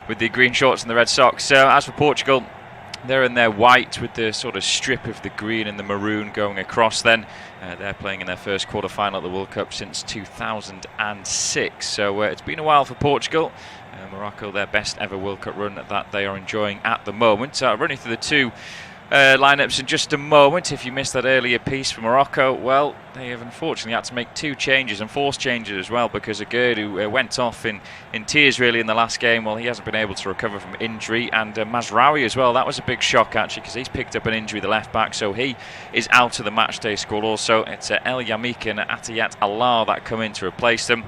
with the green shorts and the red socks. So as for Portugal, they're in their white with the sort of strip of the green and the maroon going across then. They're playing in their first quarter-final at the World Cup since 2006. So it's been a while for Portugal. Morocco, their best ever World Cup run that they are enjoying at the moment. Running through the two lineups in just a moment. If you missed that earlier piece from Morocco, well, they have unfortunately had to make two changes and forced changes as well, because Aguerd, who went off in tears really in the last game, well, he hasn't been able to recover from injury, and Mazraoui as well. That was a big shock actually, because he's picked up an injury, the left back, so he is out of the matchday squad also. It's El Yamik and Atiyat Allah that come in to replace them.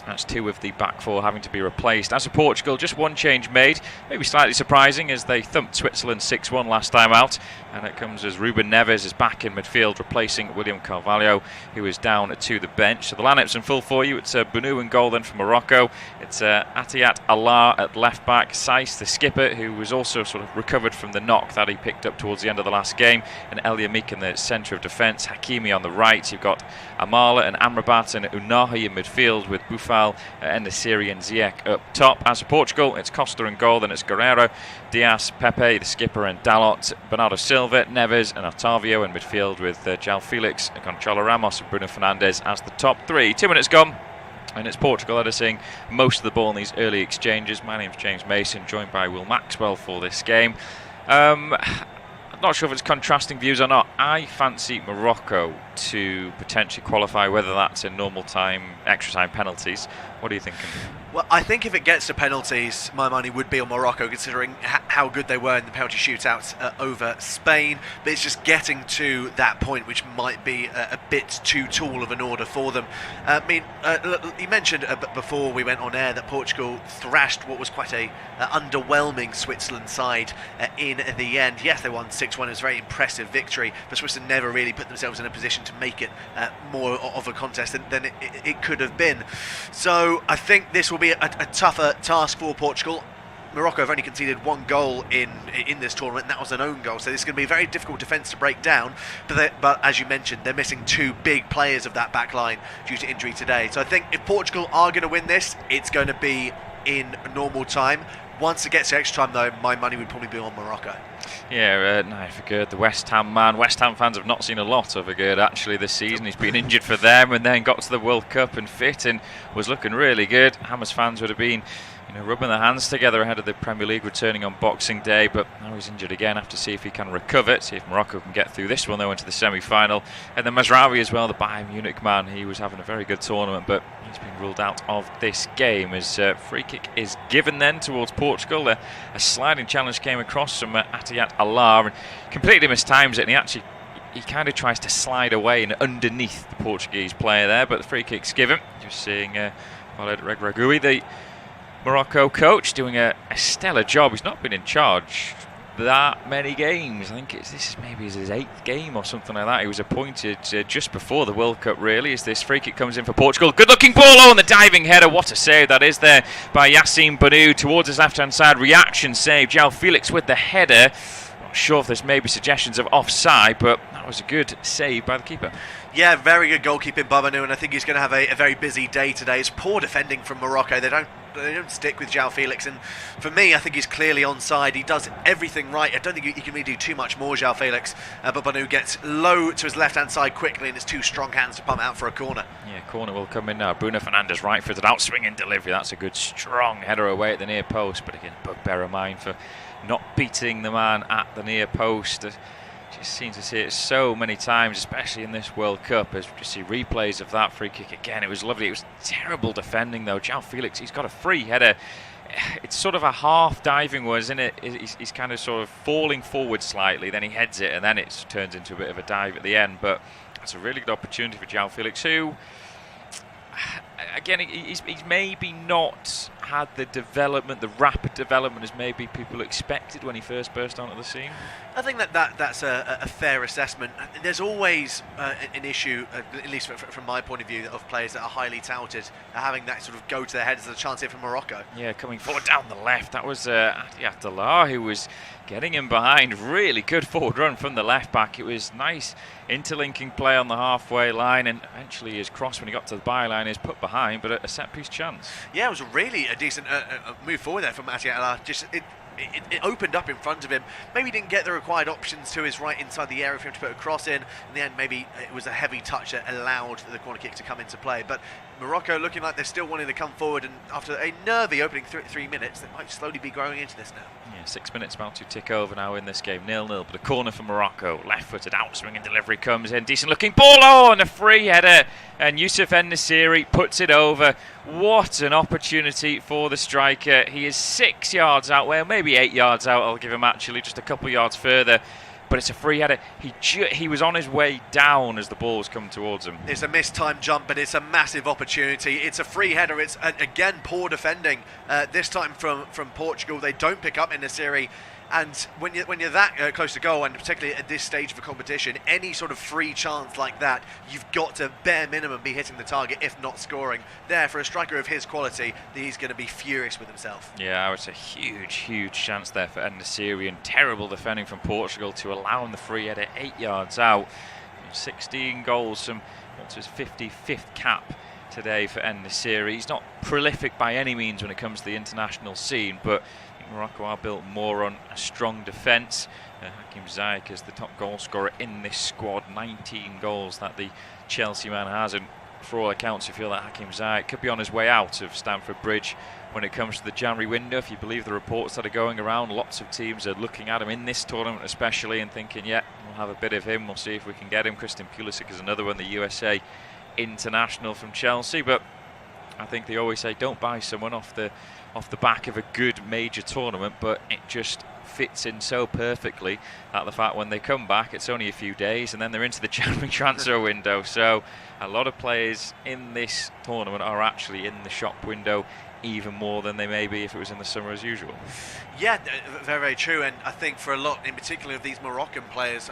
That's two of the back four having to be replaced. As for Portugal, just one change made, maybe slightly surprising, as they thumped Switzerland 6-1 last time out. And it comes as Ruben Neves is back in midfield, replacing William Carvalho, who is down to the bench. So the lineup's in full for you. It's Banu in goal then for Morocco. It's Atiyat Allah at left back. Saiss, the skipper, who was also sort of recovered from the knock that he picked up towards the end of the last game. And El Yamik in the centre of defence. Hakimi on the right. You've got Amala and Amrabat and Unahi in midfield, with Boufal and the Syrian Ziyech up top. As for Portugal, it's Costa in goal, then it's Guerreiro, Diaz, Pepe, the skipper, and Dalot, Bernardo Silva, Neves and Otavio in midfield, with João Felix, Gonçalo Ramos and Bruno Fernandes as the top three. 2 minutes gone, and it's Portugal that are seeing most of the ball in these early exchanges. My name's James Mason, joined by Will Maxwell for this game. I'm not sure if it's contrasting views or not. I fancy Morocco to potentially qualify, whether that's in normal time, extra time, penalties. What are you thinking? Well, I think if it gets to penalties, my money would be on Morocco, considering how good they were in the penalty shootout over Spain. But it's just getting to that point, which might be a bit too tall of an order for them. I mean, you mentioned before we went on air that Portugal thrashed what was quite a underwhelming Switzerland side in the end. Yes, they won 6-1. It was a very impressive victory, but Switzerland never really put themselves in a position to make it more of a contest than it could have been. So I think this will be a tougher task for Portugal. Morocco have only conceded one goal in this tournament, and that was an own goal, so this is going to be a very difficult defence to break down. But as you mentioned, they're missing two big players of that back line due to injury today. So I think if Portugal are going to win this, it's going to be in normal time. Once it gets to extra time, though, my money would probably be on Morocco. Yeah, Naif Aguerd, the West Ham man. West Ham fans have not seen a lot of Aguerd actually this season. He's been injured for them, and then got to the World Cup and fit and was looking really good. Hammers fans would have been, rubbing their hands together ahead of the Premier League returning on Boxing Day, but now he's injured again. Have to see if he can recover, see if Morocco can get through this one though into the semi-final. And then Mazraoui as well, the Bayern Munich man. He was having a very good tournament, but he's been ruled out of this game. As free kick is given then towards Portugal. A sliding challenge came across from Atiyat Allah, and completely mistimes it, and he kind of tries to slide away and underneath the Portuguese player there, but the free kick's given. Just seeing Walid Regragui, the Morocco coach, doing a stellar job. He's not been in charge that many games. I think this is maybe his 8th game or something like that. He was appointed just before the World Cup really, as this free kick comes in for Portugal. Good looking ball on the diving header. What a save that is there by Yassine Banu towards his left hand side. Reaction save. João Felix with the header. Not sure if there's maybe suggestions of offside, but that was a good save by the keeper. Yeah, very good goalkeeping by Banu, and I think he's going to have a very busy day today. It's poor defending from Morocco. They don't stick with João Felix, and for me, I think he's clearly onside. He does everything right. I don't think he can really do too much more, João Felix, but Banu gets low to his left-hand side quickly, and it's two strong hands to pump out for a corner. Yeah, corner will come in now. Bruno Fernandes right-footed, out-swinging delivery. That's a good, strong header away at the near post, but again, bugbear of mine for not beating the man at the near post. Just seem to see it so many times, especially in this World Cup, as we just see replays of that free kick again. It was lovely. It was terrible defending though. João Felix, he's got a free header. It's sort of a half diving one, isn't it? He's kind of sort of falling forward slightly, then he heads it, and then it turns into a bit of a dive at the end. But that's a really good opportunity for João Felix, who, again, he's maybe not had the development, the rapid development as maybe people expected when he first burst onto the scene. I think that's a fair assessment. There's always an issue, at least from my point of view, of players that are highly touted having that sort of go to their head as a chance here from Morocco. Yeah, coming forward down the left, that was Atiyat Allah who was getting him behind. Really good forward run from the left back. It was nice interlinking play on the halfway line, and eventually his cross when he got to the byline is put behind, but a set-piece chance. Yeah, it was really a decent move forward there from O.A.T. Just it opened up in front of him. Maybe didn't get the required options to his right inside the area for him to put a cross in. In the end, maybe it was a heavy touch that allowed the corner kick to come into play. But Morocco looking like they're still wanting to come forward, and after a nervy opening 3 minutes, they might slowly be growing into this now. Yeah, 6 minutes about to tick over now in this game, 0-0. But a corner for Morocco, left-footed outswinging delivery comes in, decent looking ball, oh, and a free header, and Youssef En-Nesyri puts it over. What an opportunity for the striker. He is 6 yards out, well, maybe 8 yards out, I'll give him actually, just a couple yards further. But it's a free header. He was on his way down as the ball was coming towards him. It's a mistimed jump, but it's a massive opportunity. It's a free header. It's, again, poor defending. This time from Portugal. They don't pick up En-Nesyri. And when you're that close to goal, and particularly at this stage of a competition, any sort of free chance like that, you've got to bare minimum be hitting the target, if not scoring. There, for a striker of his quality, he's going to be furious with himself. Yeah, it's a huge chance there for En-Nesyri, and terrible defending from Portugal to allow him the free header 8 yards out. 16 goals from what's his 55th cap today for En-Nesyri. He's not prolific by any means when it comes to the international scene, but Morocco are built more on a strong defence. Hakim Ziyech is the top goal scorer in this squad, 19 goals that the Chelsea man has, and for all accounts you feel that Hakim Ziyech could be on his way out of Stamford Bridge when it comes to the January window. If you believe the reports that are going around, lots of teams are looking at him in this tournament especially and thinking, yeah, we'll have a bit of him, we'll see if we can get him. Christian Pulisic is another one, the USA international from Chelsea, but I think they always say don't buy someone off the back of a good major tournament, but it just fits in so perfectly that the fact when they come back it's only a few days and then they're into the January transfer window. So a lot of players in this tournament are actually in the shop window even more than they may be if it was in the summer as usual. Yeah, very true, and I think for a lot in particular of these Moroccan players,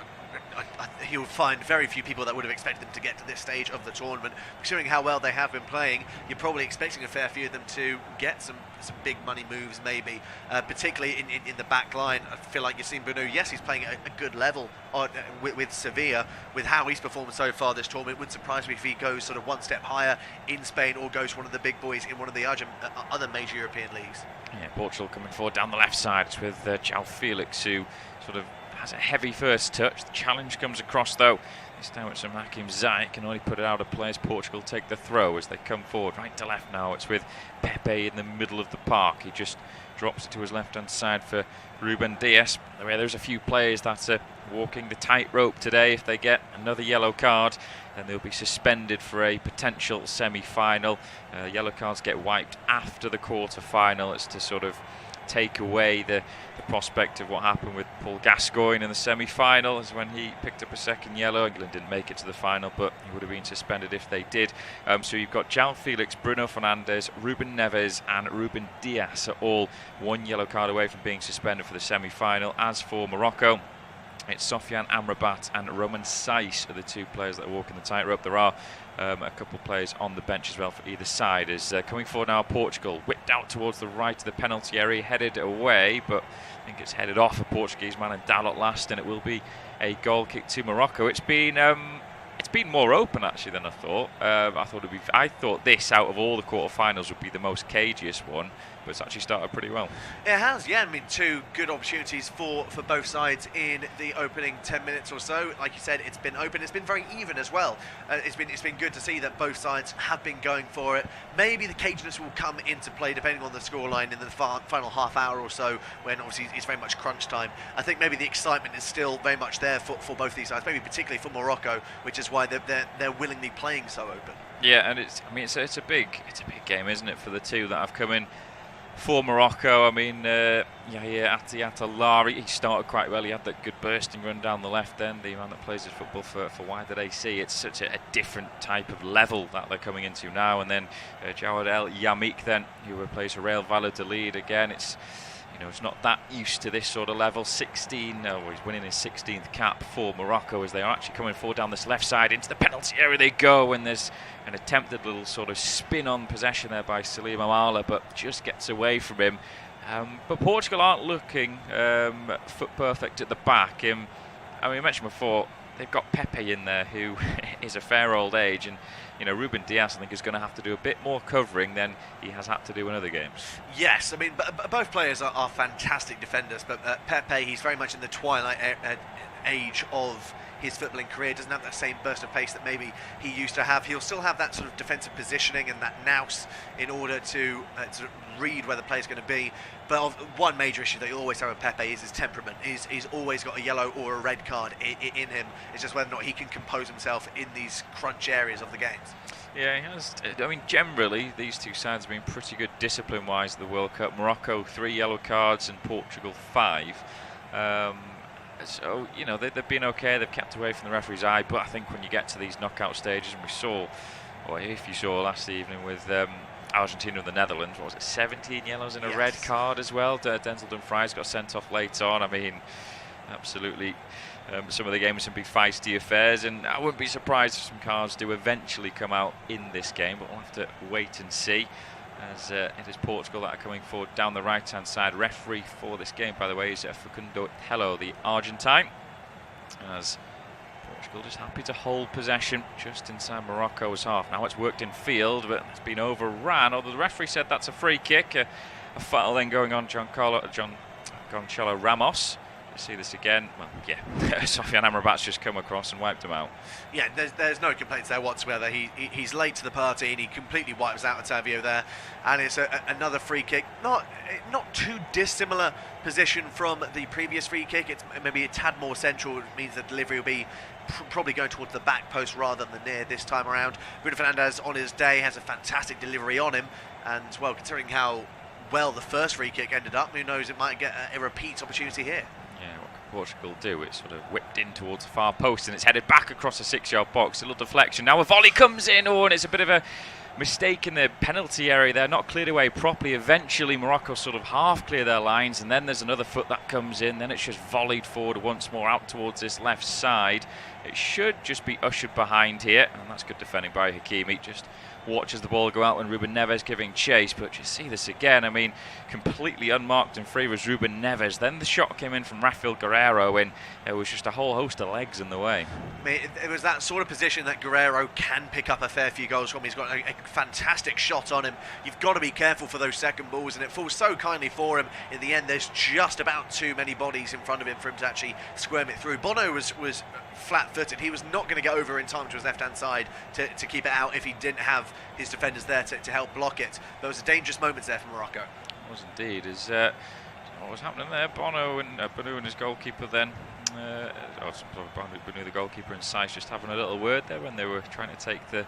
you'll find very few people that would have expected them to get to this stage of the tournament. Considering how well they have been playing, you're probably expecting a fair few of them to get some big money moves, maybe, particularly in the back line. I feel like you've seen Bruno, yes, he's playing at a good level with Sevilla. With how he's performed so far this tournament, it wouldn't surprise me if he goes sort of one step higher in Spain or goes to one of the big boys in one of the other major European leagues. Yeah, Portugal coming forward down the left side. It's with João Felix, who sort of has a heavy first touch. The challenge comes across though. This time it's from Hakim Ziyech, can only put it out of play as Portugal take the throw as they come forward right to left now. It's with Pepe in the middle of the park. He just drops it to his left hand side for Ruben Dias. There's a few players that are walking the tightrope today. If they get another yellow card, then they'll be suspended for a potential semi-final. Yellow cards get wiped after the quarter-final. It's to sort of take away the prospect of what happened with Paul Gascoigne in the semi-final, as when he picked up a second yellow. England didn't make it to the final, but he would have been suspended if they did. So you've got João Felix, Bruno Fernandes, Ruben Neves and Ruben Dias are all one yellow card away from being suspended for the semi-final. As for Morocco, it's Sofiane Amrabat and Roman Saiss are the two players that are walking the tightrope. There are a couple of players on the bench as well for either side. As coming forward now, Portugal whipped out towards the right of the penalty area, headed away, but I think it's headed off a Portuguese man and Dalot last, and it will be a goal kick to Morocco. It's been more open actually than I thought. I thought this out of all the quarterfinals would be the most cagiest one, but it's actually started pretty well. It has, yeah. I mean, two good opportunities for both sides in the opening 10 minutes or so. Like you said, it's been open. It's been very even as well. It's been good to see that both sides have been going for it. Maybe the caginess will come into play depending on the scoreline in the final half hour or so, when obviously it's very much crunch time. I think maybe the excitement is still very much there for both these sides, maybe particularly for Morocco, which is why they're willingly playing so open. Yeah, and it's a big game, isn't it, for the two that have come in for Morocco. I mean, Yahya Attiyatallari, he started quite well. He had that good bursting run down the left end. The man that plays his football for Wydad AC. It's such a different type of level that they're coming into now. And then Jawad El Yamik, then, who plays for Real Valladolid again. It's not that used to this sort of level. He's winning his 16th cap for Morocco as they are actually coming forward down this left side into the penalty area they go, and there's an attempted little sort of spin on possession there by Salim Amala, but just gets away from him. But Portugal aren't looking foot perfect at the back. I mentioned before, they've got Pepe in there, who is a fair old age, and Ruben Dias, I think, is going to have to do a bit more covering than he has had to do in other games. Yes, I mean, both players are fantastic defenders, but Pepe, he's very much in the twilight age of his footballing career, doesn't have that same burst of pace that maybe he used to have. He'll still have that sort of defensive positioning and that nous in order to sort of read where the play's going to be. But one major issue that you'll always have with Pepe is his temperament. He's always got a yellow or a red card in him. It's just whether or not he can compose himself in these crunch areas of the games. Yeah, he has. I mean, generally, these two sides have been pretty good discipline-wise in the World Cup. Morocco, 3 yellow cards, and Portugal, 5. So, they've been okay. They've kept away from the referee's eye. But I think when you get to these knockout stages, and we saw, or if you saw last evening with Argentina and the Netherlands, what was it, 17 yellows and a red card as well? Denzel Dumfries got sent off late on. I mean, absolutely, some of the games can be feisty affairs, and I wouldn't be surprised if some cards do eventually come out in this game, but we'll have to wait and see. As it is Portugal that are coming forward down the right-hand side. Referee for this game, by the way, is Facundo Tello, the Argentine. As Portugal just happy to hold possession just inside Morocco's half. Now it's worked in field, but it's been overran. Although the referee said that's a free kick. A foul then going on Gonçalo Ramos. You see this again. Well, yeah, Sofiane Amrabat's just come across and wiped him out. Yeah, there's no complaints there whatsoever. He's late to the party and he completely wipes out Otavio there, and it's another free kick. Not too dissimilar position from the previous free kick. It's maybe a tad more central. It means the delivery will be probably going towards the back post rather than near this time around. Bruno Fernandes on his day has a fantastic delivery on him, and well, considering how well the first free kick ended up, who knows, it might get a repeat opportunity here. Yeah, what can Portugal do? It's sort of whipped in towards the far post and it's headed back across the 6-yard box. A little deflection. Now a volley comes in, and it's a bit of a mistake in the penalty area there, not cleared away properly. Eventually Morocco sort of half clear their lines, and then there's another foot that comes in. Then it's just volleyed forward once more out towards this left side. It should just be ushered behind here, and that's good defending by Hakimi. Just watches the ball go out when Ruben Neves giving chase, but you see this again. I mean, completely unmarked and free was Ruben Neves. Then the shot came in from Rafael Guerreiro, and there was just a whole host of legs in the way. I mean, it was that sort of position that Guerreiro can pick up a fair few goals from. He's got a fantastic shot on him. You've got to be careful for those second balls, and it falls so kindly for him. In the end, there's just about too many bodies in front of him for him to actually squirm it through. Bono was flat-footed. He was not going to get over in time to his left-hand side to keep it out if he didn't have his defenders there to help block it. There was a dangerous moments there for Morocco. It was indeed. What was happening there? Bono and Banu and his goalkeeper then. Banu, the goalkeeper, and Saiss just having a little word there when they were trying to take the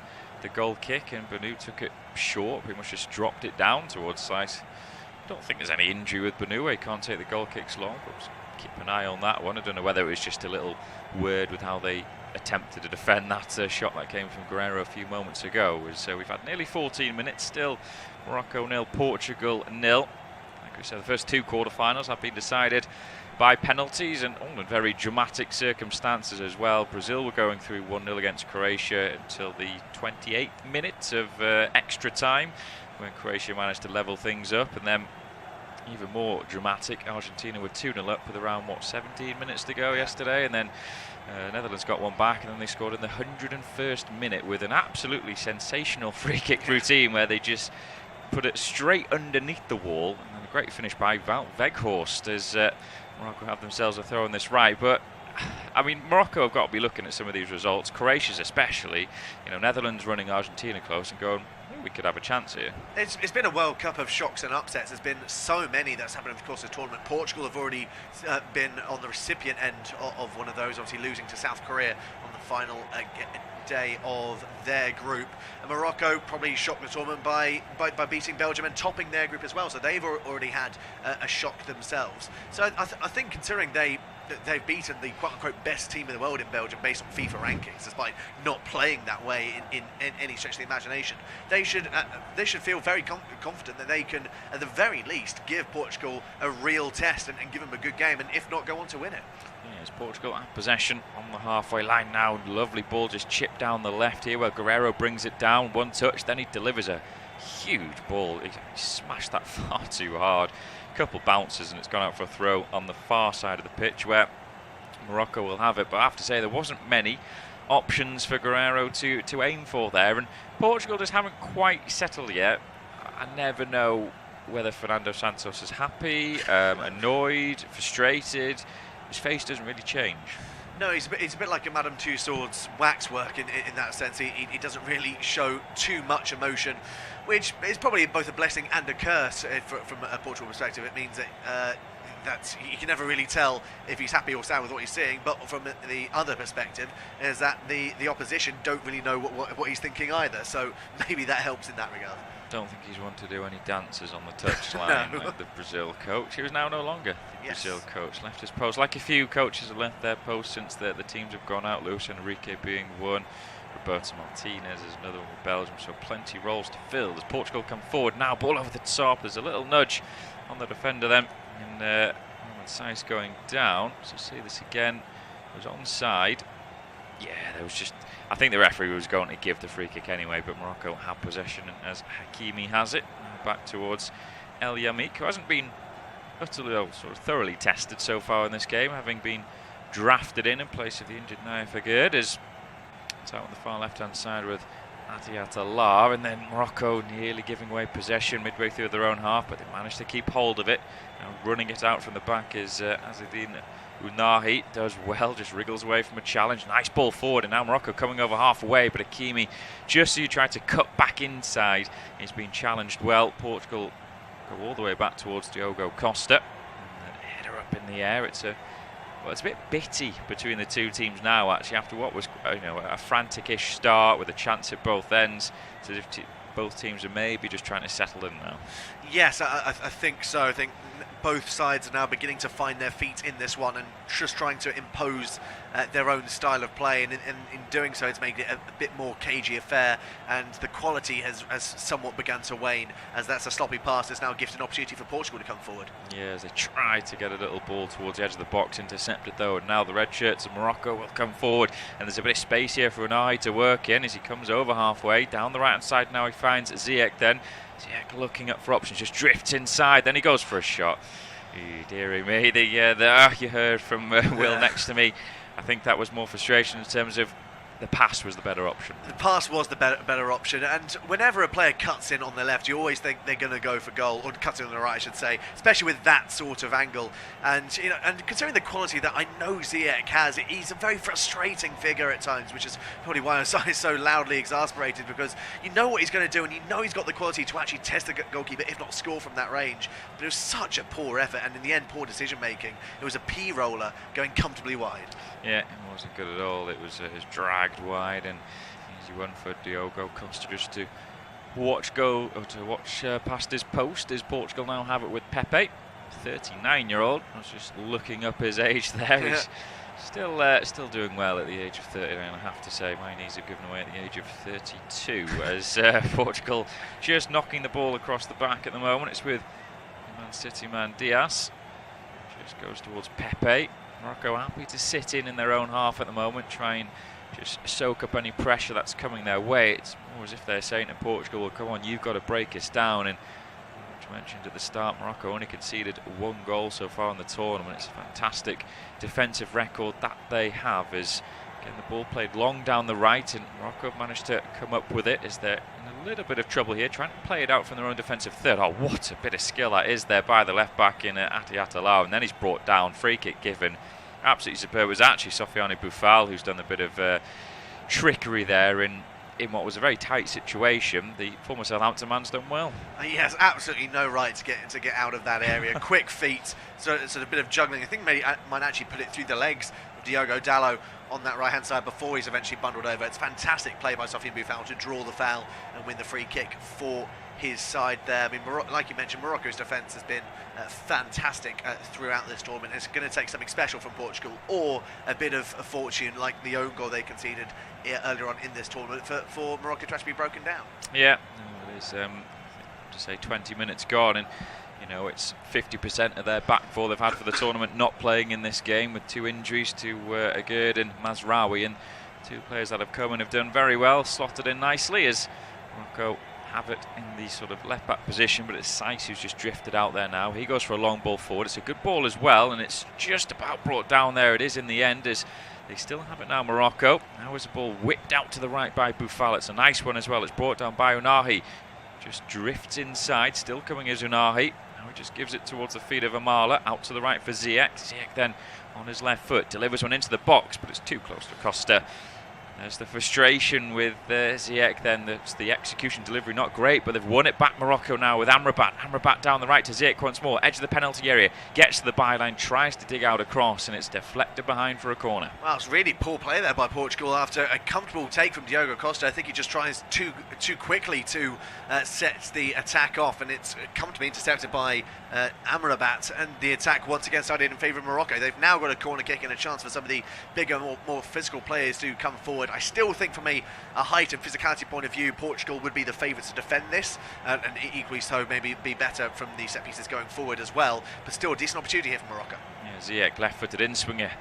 goal kick, and Banu took it short, pretty much just dropped it down towards Saiss. I don't think there's any injury with Banu. He can't take the goal kicks long, but keep an eye on that one. I don't know whether it was just a little word with how they attempted to defend that shot that came from Guerreiro a few moments ago. We've had nearly 14 minutes still. Morocco 0, Portugal 0. Like we said, the first 2 quarterfinals have been decided by penalties, and all in very dramatic circumstances as well. Brazil were going through 1-0 against Croatia until the 28th minute of extra time, when Croatia managed to level things up, and then even more dramatic, Argentina were 2-0 up with around 17 minutes to go yesterday, and then Netherlands got one back, and then they scored in the 101st minute with an absolutely sensational free kick routine where they just put it straight underneath the wall, and a great finish by Wout Weghorst as Morocco have themselves a throw on this right. But I mean, Morocco have got to be looking at some of these results, Croatia's especially, Netherlands running Argentina close and going, we could have a chance here. It's been a World Cup of shocks and upsets. There's been so many that's happened over the course of the tournament. Portugal have already been on the recipient end of one of those, obviously losing to South Korea on the final day of their group. And Morocco probably shocked the tournament by beating Belgium and topping their group as well. So they've already had a shock themselves. So I think considering they've beaten the quote-unquote best team in the world in Belgium based on FIFA rankings, despite not playing that way in any stretch of the imagination, they should feel very confident that they can, at the very least, give Portugal a real test and give them a good game, and if not, go on to win it. Yes, Portugal have possession on the halfway line now. Lovely ball just chipped down the left here where Guerreiro brings it down, one touch, then he delivers a huge ball. He smashed that far too hard. Couple bounces and it's gone out for a throw on the far side of the pitch, where Morocco will have it. But I have to say, there wasn't many options for Guerreiro to aim for there, and Portugal just haven't quite settled yet. I never know whether Fernando Santos is happy, annoyed, frustrated. His face doesn't really change. No, he's a bit like a Madame Tussauds waxwork in that sense. He doesn't really show too much emotion, which is probably both a blessing and a curse from a Portugal perspective. It means that you can never really tell if he's happy or sad with what he's seeing. But from the other perspective, is that the opposition don't really know what he's thinking either. So maybe that helps in that regard. Don't think he's one to do any dances on the touchline No. like the Brazil coach. He was now no longer the Brazil coach. Left his post, like a few coaches have left their post since the teams have gone out. Luis Enrique being one. Roberto Martinez is another one with Belgium. So plenty roles to fill as Portugal come forward. Now ball over the top. There's a little nudge on the defender then. And Saiz going down. So see this again. It was onside. Yeah, there was just... I think the referee was going to give the free kick anyway, but Morocco had possession as Hakimi has it. Back towards El Yamik, who hasn't been utterly, sort of thoroughly tested so far in this game, having been drafted in place of the injured Naya Fagerd. It's out on the far left-hand side with Atiyat Allah, and then Morocco nearly giving away possession midway through their own half, but they managed to keep hold of it. And running it out from the back is Azzedine Ounahi. Does well, just wriggles away from a challenge. Nice ball forward, and now Morocco coming over halfway, but Hakimi, just as you tried to cut back inside, is being challenged well. Portugal go all the way back towards Diogo Costa. And then header up in the air. It's a bit bitty between the two teams now, actually, after what was a frantic-ish start with a chance at both ends. It's as if both teams are maybe just trying to settle in now. Yes, I think so. I think both sides are now beginning to find their feet in this one and just trying to impose their own style of play, and in doing so it's made it a bit more cagey affair, and the quality has somewhat begun to wane, as that's a sloppy pass that's now gifted an opportunity for Portugal to come forward. Yeah, as they try to get a little ball towards the edge of the box, intercepted though, and now the red shirts of Morocco will come forward, and there's a bit of space here for Unai to work in as he comes over halfway. Down the right hand side now he finds Ziyech then. Ziyech looking up for options, just drifts inside, then he goes for a shot. Dearie me, you heard from Will next to me. I think that was more frustration in terms of the pass was the better option. The pass was the better option, and whenever a player cuts in on the left, you always think they're going to go for goal, or cuts in on the right, I should say, especially with that sort of angle. And and considering the quality that I know Ziyech has, he's a very frustrating figure at times, which is probably why Osai is so loudly exasperated, because you know what he's going to do, and you know he's got the quality to actually test the goalkeeper, if not score from that range. But it was such a poor effort, and in the end, poor decision making. It was a P-roller going comfortably wide. Yeah, it wasn't good at all. It was dragged wide, and easy one for Diogo Costa just to watch past his post, as Portugal now have it with Pepe, 39-year-old. I was just looking up his age there. Yeah. He's still doing well at the age of 39, I have to say. My knees have given away at the age of 32, as Portugal just knocking the ball across the back at the moment. It's with Man City man Diaz. Just goes towards Pepe. Morocco happy to sit in their own half at the moment, try and just soak up any pressure that's coming their way. It's more as if they're saying to Portugal, well, come on, you've got to break us down. And as mentioned at the start, Morocco only conceded one goal so far in the tournament. It's a fantastic defensive record that they have, as getting the ball played long down the right, and Morocco have managed to come up with it as they're in a little bit of trouble here, trying to play it out from their own defensive third. Oh, what a bit of skill that is there by the left back in Atiyat Allah, and then he's brought down, free kick given. Absolutely superb. It was actually Sofiane Boufal who's done a bit of trickery there in what was a very tight situation. The former Southampton man's done well. He has absolutely no right to get out of that area. Quick feet, so it's a bit of juggling. I think maybe might actually put it through the legs of Diogo Dalot on that right hand side before he's eventually bundled over. It's fantastic play by Sofiane Boufal to draw the foul and win the free kick for his side there. I mean, like you mentioned, Morocco's defence has been fantastic throughout this tournament. It's going to take something special from Portugal, or a bit of a fortune like the own goal they conceded earlier on in this tournament for Morocco to actually be broken down. Yeah, it is. To say 20 minutes gone, and it's 50% of their back four they've had for the tournament not playing in this game, with two injuries to Agerd and Mazraoui, and two players that have come and have done very well, slotted in nicely as Morocco have it in the sort of left back position, but it's Saiss who's just drifted out there now. He goes for a long ball forward. It's a good ball as well, and it's just about brought down there. It is in the end, as they still have it now, Morocco. Now is the ball whipped out to the right by Boufal. It's a nice one as well. It's brought down by Unahi. Just drifts inside, still coming as Unahi. Now he just gives it towards the feet of Amala, out to the right for Ziyech. Ziyech then on his left foot delivers one into the box, but it's too close to Costa. There's the frustration with Ziyech then. It's the execution delivery not great, but they've won it back, Morocco, now with Amrabat. Amrabat down the right to Ziyech once more. Edge of the penalty area. Gets to the byline, tries to dig out a cross, and it's deflected behind for a corner. Well, it's really poor play there by Portugal after a comfortable take from Diogo Costa. I think he just tries too quickly to set the attack off, and it's comfortably intercepted by Amrabat, and the attack once again started in favour of Morocco. They've now got a corner kick and a chance for some of the bigger, more physical players to come forward. I still think from a height and physicality point of view, Portugal would be the favourites to defend this, and equally so maybe be better from the set pieces going forward as well, but still a decent opportunity here for Morocco. Yeah, Ziyech left-footed in-swinger.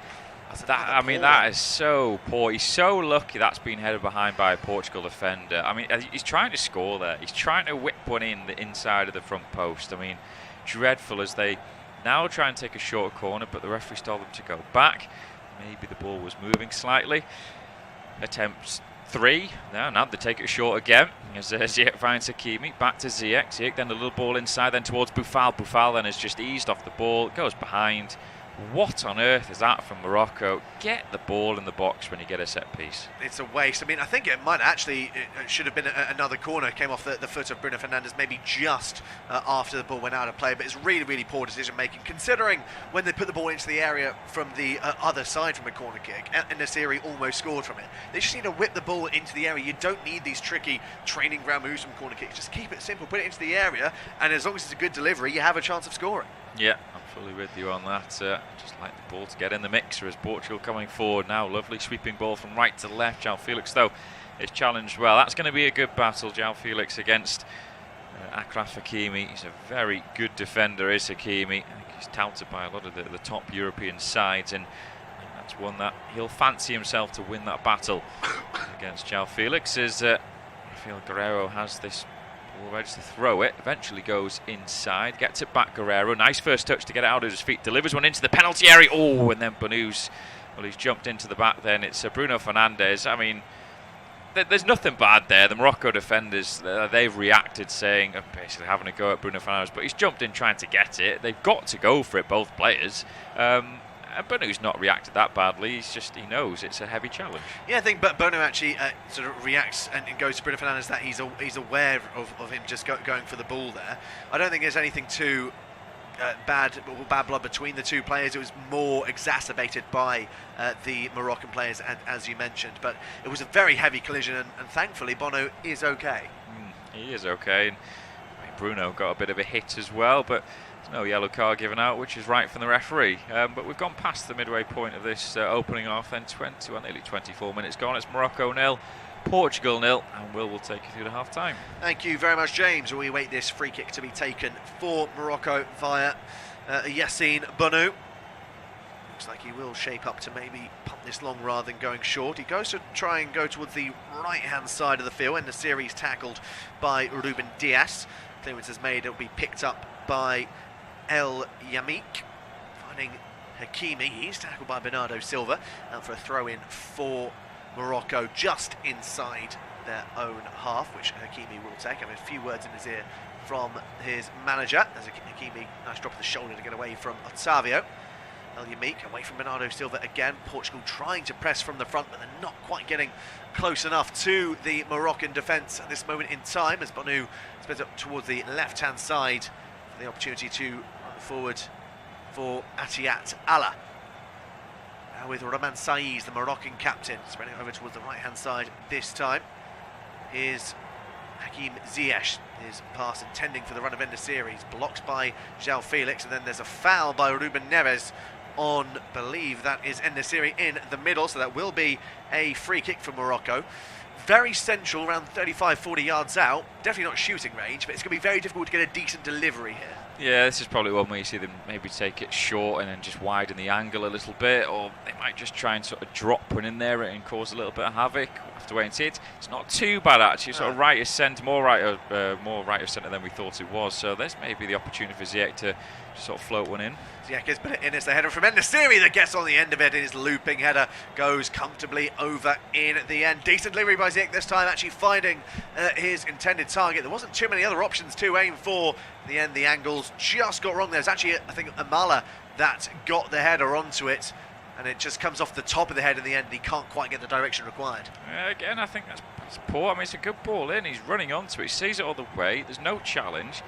That is so poor. He's so lucky that's been headed behind by a Portugal defender. I mean, he's trying to score there. He's trying to whip one in the inside of the front post. I mean, dreadful as they now try and take a short corner, but the referee told them to go back. Maybe the ball was moving slightly. Attempts 3. Now they take it short again. As Ziyech finds Hakimi. Back to Ziyech. Ziyech then a little ball inside, then towards Boufal. Boufal then has just eased off the ball. Goes behind. What on earth is that from Morocco? Get the ball in the box when you get a set piece. It's a waste. I mean, I think it might actually, it should have been another corner. Came off the foot of Bruno Fernandes, maybe just after the ball went out of play. But it's really, really poor decision making, considering when they put the ball into the area from the other side from a corner kick, and Nasiri almost scored from it. They just need to whip the ball into the area. You don't need these tricky training ground moves from corner kicks. Just keep it simple, put it into the area, and as long as it's a good delivery, you have a chance of scoring. Yeah, I'm fully with you on that. Just like the ball to get in the mixer as Portugal coming forward now. Lovely sweeping ball from right to left. João Felix, though, is challenged well. That's going to be a good battle, João Felix against Achraf Hakimi. He's a very good defender, is Hakimi. I think he's touted by a lot of the top European sides, and I think that's one that he'll fancy himself to win that battle against João Felix. As I feel Guerreiro has this ball ready to throw it, eventually goes inside, gets it back. Guerreiro, nice first touch to get it out of his feet, delivers one into the penalty area. Oh, and then Bonu's, well, he's jumped into the back then. It's Bruno Fernandes. I mean, there's nothing bad there. The Morocco defenders, they've reacted saying, basically having a go at Bruno Fernandes, but he's jumped in trying to get it. They've got to go for it, both players. And Bonu's not reacted that badly. He knows it's a heavy challenge. Yeah, I think Bono actually sort of reacts and goes to Bruno Fernandes that he's aware of him just going for the ball there. I don't think there's anything too bad blood between the two players. It was more exacerbated by the Moroccan players, as you mentioned. But it was a very heavy collision, and thankfully Bono is okay. He is okay. And, I mean, Bruno got a bit of a hit as well, but no yellow card given out, which is right from the referee. But we've gone past the midway point of this opening half, then nearly 24 minutes gone. It's Morocco 0, Portugal 0, and will take you through the half time. Thank you very much, James. We await this free kick to be taken for Morocco via Yassine Bounou. Looks like he will shape up to maybe pump this long rather than going short. He goes to try and go towards the right-hand side of the field, and the series tackled by Ruben Dias. Clearance is made. It will be picked up by El Yamik, finding Hakimi. He's tackled by Bernardo Silva, and for a throw-in for Morocco just inside their own half, which Hakimi will take. I mean, a few words in his ear from his manager. As Hakimi, nice drop of the shoulder to get away from Otavio. El Yamik away from Bernardo Silva again. Portugal trying to press from the front, but they're not quite getting close enough to the Moroccan defence at this moment in time, as Bounou spreads up towards the left-hand side for the opportunity to run forward for Atiat Allah. Now with Roman Saiz, the Moroccan captain, spreading over towards the right-hand side this time. Here's Hakim Ziyech. His pass intending for the run of En-Nesyri. He's blocked by João Felix, and then there's a foul by Ruben Neves on, believe that is En-Nesyri in the middle, so that will be a free kick for Morocco. Very central, around 35-40 yards out. Definitely not shooting range, but it's going to be very difficult to get a decent delivery here. Yeah, this is probably one where you see them maybe take it short and then just widen the angle a little bit, or they might just try and sort of drop one in there and cause a little bit of havoc. We'll have to wait and see. It's not too bad actually. Sort of right of centre, more right of centre than we thought it was. So there's maybe the opportunity for Ziyech to sort of float one in. Ziyech has put it in. It's the header from En-Nesyri that gets on the end of it. His looping header goes comfortably over in the end. Decent delivery by Ziyech this time, actually finding his intended target. There wasn't too many other options to aim for. In the end, the angles just got wrong. There's actually, I think, Amala that got the header onto it, and it just comes off the top of the head in the end, and he can't quite get the direction required. Again, I think that's poor. I mean, it's a good ball in. He's running onto it. He sees it all the way. There's no challenge.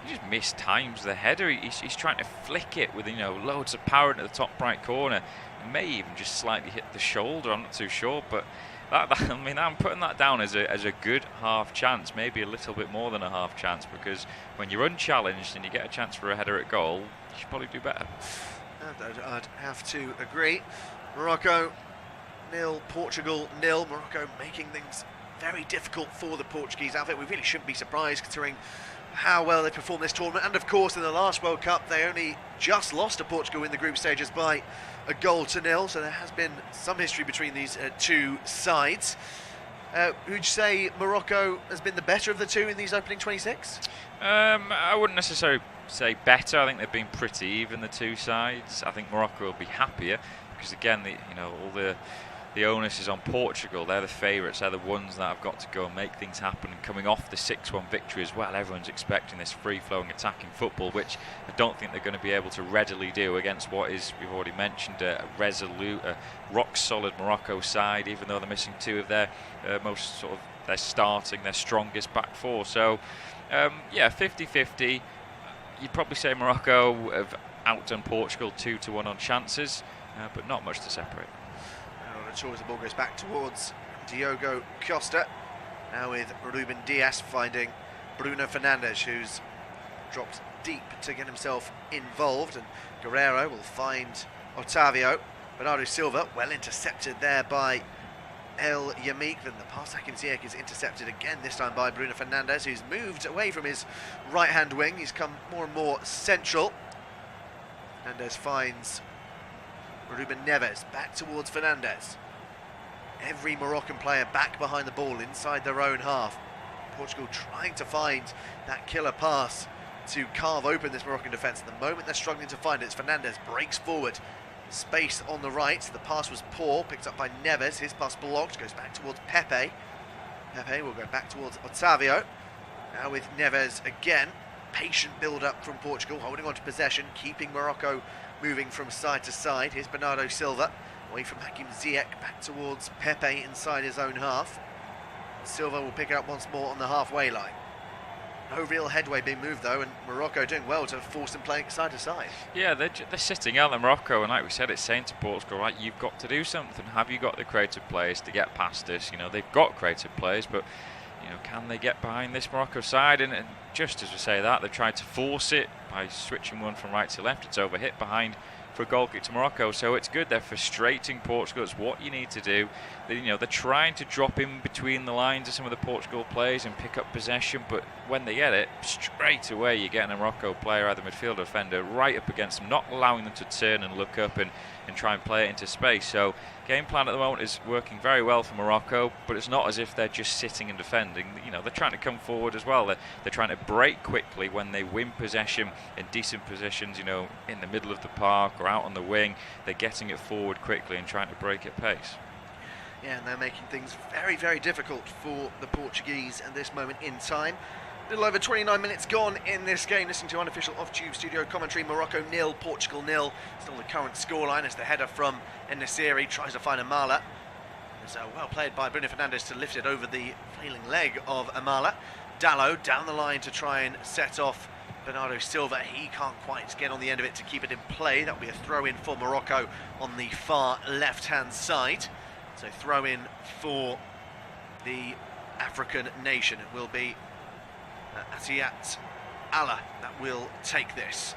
He just mistimes the header. He's trying to flick it with, loads of power into the top right corner. He may even just slightly hit the shoulder. I'm not too sure, but I'm putting that down as a good half chance, maybe a little bit more than a half chance, because when you're unchallenged and you get a chance for a header at goal, you should probably do better. I'd have to agree. Morocco 0, Portugal 0. Morocco making things very difficult for the Portuguese outfit. We really shouldn't be surprised considering how well they performed this tournament, and of course in the last World Cup they only just lost to Portugal in the group stages by a 0-0, so there has been some history between these two sides. Would you say Morocco has been the better of the two in these opening 26? I wouldn't necessarily say better. I think they've been pretty even, the two sides. I think Morocco will be happier because again, all the onus is on Portugal. They're the favourites. They're the ones that have got to go and make things happen. And coming off the 6-1 victory as well, everyone's expecting this free-flowing attacking football, which I don't think they're going to be able to readily do against what is, we've already mentioned, a resolute, rock-solid Morocco side, even though they're missing two of their their strongest back four. So, 50-50. You'd probably say Morocco have outdone Portugal 2-1 on chances, but not much to separate. The ball goes back towards Diogo Costa, now with Ruben Dias finding Bruno Fernandes, who's dropped deep to get himself involved, and Guerreiro will find Otavio. Bernardo Silva well intercepted there by El Yamik, then the pass back in Ziyech is intercepted again, this time by Bruno Fernandes, who's moved away from his right hand wing. He's come more and more central. Fernandes finds Ruben Neves back towards Fernandes. Every Moroccan player back behind the ball inside their own half. Portugal trying to find that killer pass to carve open this Moroccan defence. At the moment they're struggling to find it, as Fernandes breaks forward. Space on the right, the pass was poor, picked up by Neves. His pass blocked, goes back towards Pepe. Pepe will go back towards Otavio. Now with Neves again. Patient build-up from Portugal, holding on to possession, keeping Morocco moving from side to side. Here's Bernardo Silva, away from Hakim Ziyech, back towards Pepe inside his own half. Silva will pick it up once more on the halfway line. No real headway being moved though, and Morocco doing well to force them playing side to side. Yeah, they're sitting out in Morocco, and like we said, it's saying to Portugal, right, you've got to do something. Have you got the creative players to get past this? They've got creative players, but can they get behind this Morocco side? And just as we say that, they've tried to force it by switching one from right to left. It's overhit behind for a goal kick to Morocco, so it's good. They're frustrating Portugal. It's what you need to do. They're trying to drop in between the lines of some of the Portugal players and pick up possession, but when they get it, straight away you're getting a Morocco player, either midfielder or defender, right up against them, not allowing them to turn and look up and try and play it into space. So game plan at the moment is working very well for Morocco, but it's not as if they're just sitting and defending. They're trying to come forward as well. They're trying to break quickly when they win possession in decent positions, in the middle of the park or out on the wing. They're getting it forward quickly and trying to break at pace. Yeah, and they're making things very, very difficult for the Portuguese at this moment in time. A little over 29 minutes gone in this game. Listening to unofficial off-tube studio commentary. Morocco 0, Portugal 0. Still the current scoreline as the header from En-Nesyri tries to find Amala. It's well played by Bruno Fernandes to lift it over the flailing leg of Amala. Dallo down the line to try and set off Bernardo Silva. He can't quite get on the end of it to keep it in play. That will be a throw-in for Morocco on the far left-hand side. So throw-in for the African nation. It will be Atiyat Allah that will take this.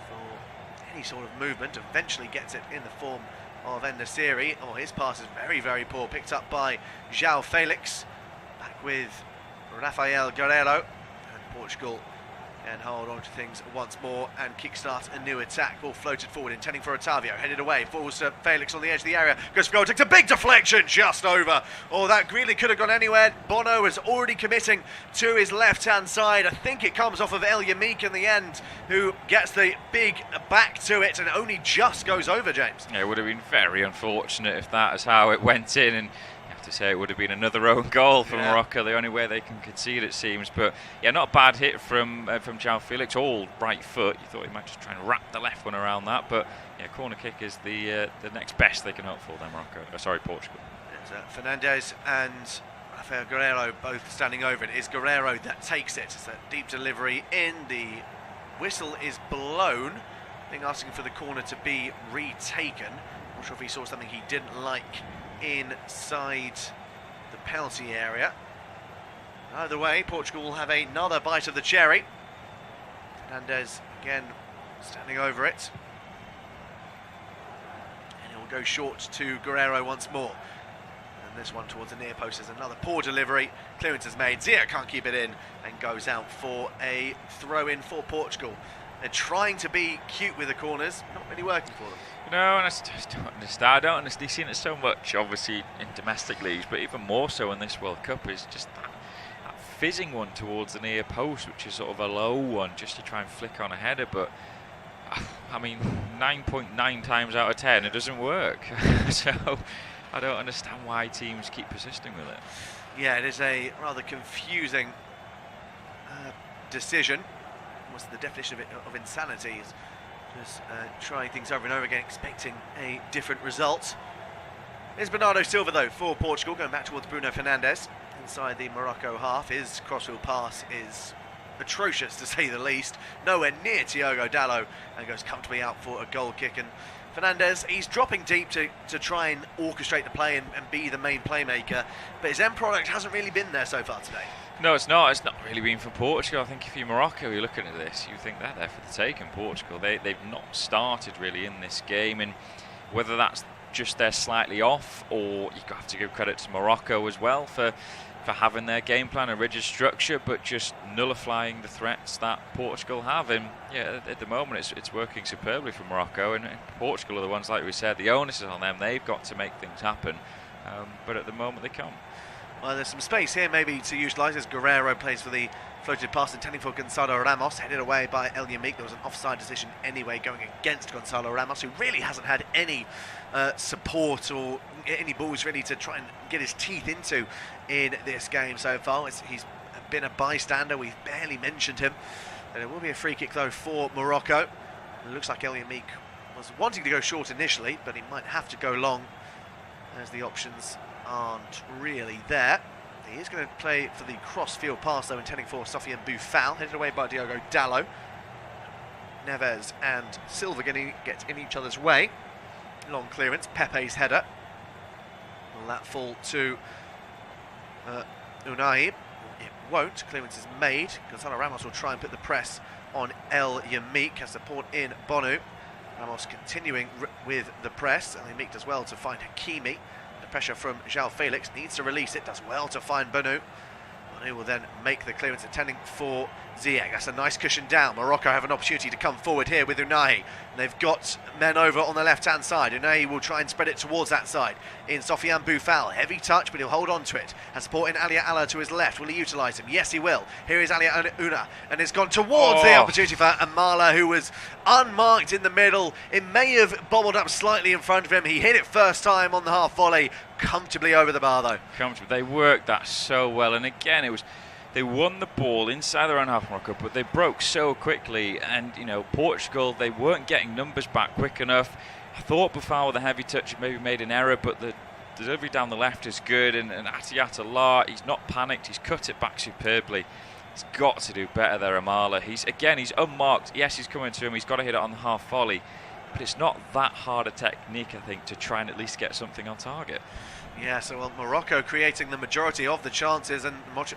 Looking for any sort of movement, eventually gets it in the form of En-Nesyri. Oh, his pass is very, very poor, picked up by João Felix. Back with Rafael Guerreiro, and Portugal And hold on to things once more and kickstart a new attack. Ball floated forward, intending for Otavio. Headed away, falls to Felix on the edge of the area. Goes for goal, takes a big deflection just over. Oh, that really could have gone anywhere. Bono is already committing to his left-hand side. I think it comes off of El Yamik in the end, who gets the big back to it and only just goes over, James. Yeah, it would have been very unfortunate if that is how it went in, and to say it would have been another own goal for Morocco, the only way they can concede, it seems. But yeah, not a bad hit from João Felix, all right foot. You thought he might just try and wrap the left one around that, but yeah, corner kick is the next best they can hope for then, Portugal. It's Fernandez and Rafael Guerreiro both standing over it. It's Guerreiro that takes it. It's a deep delivery in. The whistle is blown. I think asking for the corner to be retaken. Not sure if he saw something he didn't like inside the penalty area. Either way, Portugal will have another bite of the cherry. Fernandez again standing over it. And he'll go short to Guerreiro once more. And this one towards the near post is another poor delivery. Clearance is made. Zia can't keep it in and goes out for a throw-in for Portugal. They're trying to be cute with the corners, not really working for them. No, and I just don't understand. I don't understand. You've seen it so much, obviously, in domestic leagues, but even more so in this World Cup, is just that fizzing one towards the near post, which is sort of a low one, just to try and flick on a header. But, I mean, 9.9 times out of 10, it doesn't work. So, I don't understand why teams keep persisting with it. Yeah, it is a rather confusing decision. What's the definition of insanity? Is just trying things over and over again, expecting a different result. Here's Bernardo Silva, though, for Portugal, going back towards Bruno Fernandes inside the Morocco half. His crossfield pass is atrocious, to say the least. Nowhere near Thiago Dalot, and goes comfortably out for a goal kick. And Fernandes, he's dropping deep to try and orchestrate the play and be the main playmaker, but his end product hasn't really been there so far today. No, it's not. It's not really been for Portugal. I think if you're Morocco, you're looking at this, you think they're there for the taking. Portugal, they've not started really in this game, and whether that's just they're slightly off, or you have to give credit to Morocco as well for having their game plan, a rigid structure, but just nullifying the threats that Portugal have. And yeah, at the moment it's working superbly for Morocco, and Portugal are the ones, like we said, the onus is on them. They've got to make things happen, but at the moment they can't. Well, there's some space here maybe to utilise as Guerreiro plays for the floated pass, intending for Gonzalo Ramos, headed away by El Yamik. There was an offside decision anyway going against Gonzalo Ramos, who really hasn't had any support or any balls really to try and get his teeth into in this game so far. He's been a bystander, we've barely mentioned him. And it will be a free kick though for Morocco. It looks like El Yamik was wanting to go short initially, but he might have to go long as the options aren't really there. He is going to play for the cross-field pass though, intending for Sofiane Boufal, headed away by Diogo Dalot. Neves and Silva get in each other's way. Long clearance, Pepe's header. Will that fall to Unai? It won't. Clearance is made. Gonzalo Ramos will try and put the press on El Yamik, has support in Bonu. Ramos continuing with the press, and Yamik does well to find Hakimi. Pressure from João Felix, needs to release it, does well to find Bonu. Bonu will then make the clearance, intending for Ziyech. That's a nice cushion down. Morocco have an opportunity to come forward here with Unai. They've got men over on the left-hand side. Unai will try and spread it towards that side. In Sofiane Boufal, heavy touch, but he'll hold on to it. Has support in Alia Alla to his left. Will he utilise him? Yes, he will. Here is Alia Una, and it's gone towards the opportunity for Amala, who was unmarked in the middle. It may have bobbled up slightly in front of him. He hit it first time on the half volley, comfortably over the bar though. Comfortably. They worked that so well, and again they won the ball inside their own half, Morocco, but they broke so quickly, and Portugal, they weren't getting numbers back quick enough. I thought Boufal with a heavy touch maybe made an error, but the delivery down the left is good, and Atiyat Allah, he's not panicked, he's cut it back superbly. He's got to do better there, Amala. He's unmarked. Yes, he's coming to him, he's got to hit it on the half volley, but it's not that hard a technique, I think, to try and at least get something on target. Yeah, so Morocco creating the majority of the chances and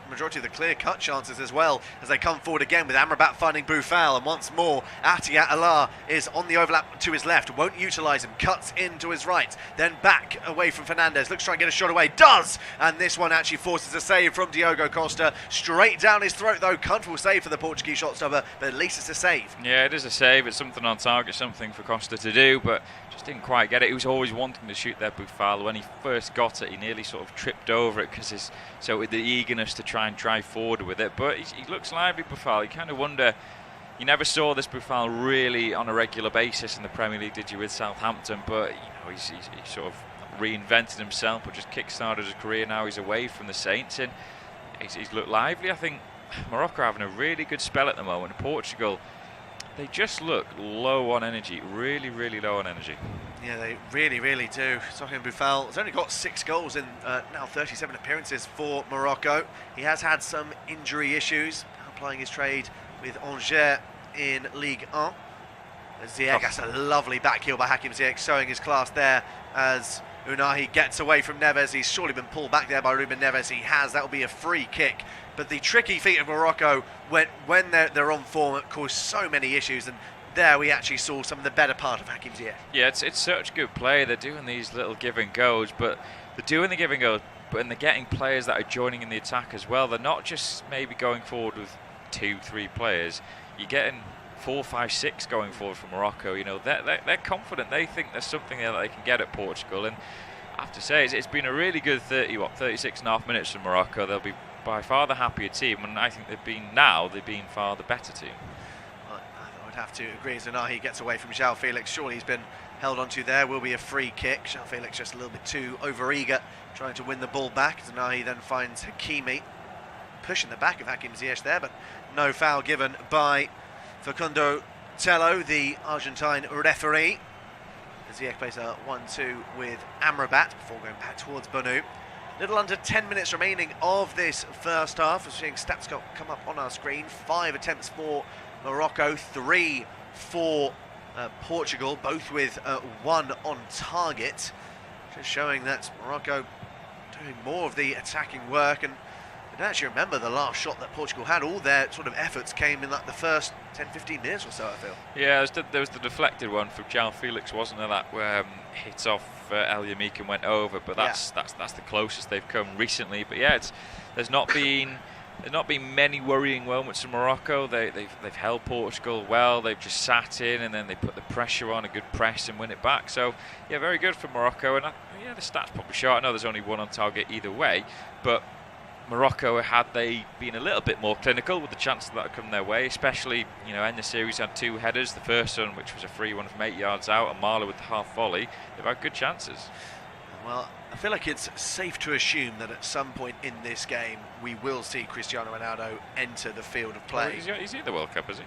majority of the clear-cut chances as well as they come forward again with Amrabat finding Boufal, and once more Atiat Allah is on the overlap to his left, won't utilise him, cuts in to his right, then back away from Fernandez, looks to try and get a shot away, does! And this one actually forces a save from Diogo Costa, straight down his throat though, comfortable save for the Portuguese shot stopper, but at least it's a save. Yeah, it is a save, it's something on target, something for Costa to do, but just didn't quite get it. He was always wanting to shoot there, Boufal. When he first got it, he nearly sort of tripped over it because with the eagerness to try and drive forward with it. But he looks lively, Boufal. You kind of wonder, you never saw this Boufal really on a regular basis in the Premier League, did you, with Southampton? But he's sort of reinvented himself, but just kick-started his career. Now he's away from the Saints, and he's looked lively. I think Morocco are having a really good spell at the moment. Portugal, they just look low on energy, really, really low on energy. Yeah, they really, really do. Sofiane Boufal has only got 6 goals in now 37 appearances for Morocco. He has had some injury issues, applying his trade with Angers in Ligue 1. Ziyech, that's a lovely back heel by Hakim Ziyech, showing his class there as Unahi gets away from Neves. He's surely been pulled back there by Ruben Neves. He has. That will be a free kick. But the tricky feat of Morocco, when they're on form, it caused so many issues, and there we actually saw some of the better part of Hakim Ziyech. Yeah, it's such good play. They're doing these little give and goes, but they're doing the give and goes, and they're getting players that are joining in the attack as well. They're not just maybe going forward with 2-3 players. You're getting 4, 5, 6 going forward from Morocco. You know, they're confident. They think there's something there that they can get at Portugal, and I have to say it's been a really good 36 and a half minutes from Morocco. They'll be by far the happier team, and I think they've been far the better team. I would have to agree. Zanahi gets away from João Felix. Surely he's been held onto there. Will be a free kick. João Felix just a little bit too overeager, trying to win the ball back. Zanahi then finds Hakimi, pushing the back of Hakim Ziyech there, but no foul given by Facundo Tello, the Argentine referee. Ziyech plays a 1-2 with Amrabat before going back towards Bonu. Little under 10 minutes remaining of this first half. We're seeing stats come up on our screen. 5 attempts for Morocco, 3 for Portugal, both with 1 on target. Just showing that Morocco doing more of the attacking work, and I don't actually remember the last shot that Portugal had. All their sort of efforts came in like the first 10-15 minutes or so, I feel. Yeah, there was the deflected one from João Felix, wasn't there? That hit off El Yamik and went over, but that's the closest they've come recently. But yeah, there's not been many worrying moments in Morocco. They've held Portugal well. They've just sat in, and then they put the pressure on, a good press, and win it back. So yeah, very good for Morocco. And the stats probably show. I know there's only 1 on target either way, but Morocco, had they been a little bit more clinical with the chances that had come their way, especially, in the series had 2 headers. The first one, which was a free one from 8 yards out, and Marla with the half volley. They've had good chances. Well, I feel like it's safe to assume that at some point in this game we will see Cristiano Ronaldo enter the field of play. Well, he's at the World Cup, is he?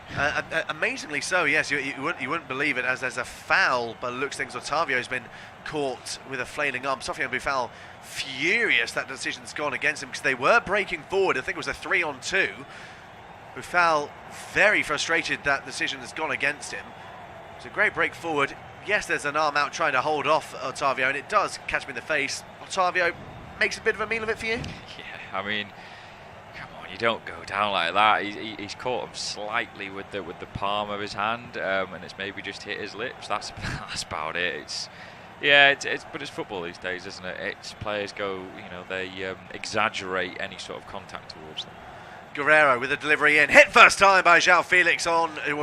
Amazingly so, yes. You wouldn't believe it, as there's a foul by the looks of things. Otavio's been caught with a flailing arm. Sofiane Boufal furious that decision's gone against him because they were breaking forward. I think it was a 3-on-2. Boufal very frustrated that decision has gone against him. It's a great break forward. Yes, there's an arm out trying to hold off Otavio, and it does catch him in the face. Otavio makes a bit of a meal of it for you? Yeah, I mean, come on, you don't go down like that. He's caught him slightly with the palm of his hand, and it's maybe just hit his lips. That's about it. But it's football these days, isn't it? It's players go, they exaggerate any sort of contact towards them. Guerrero with a delivery in, hit first time by João Felix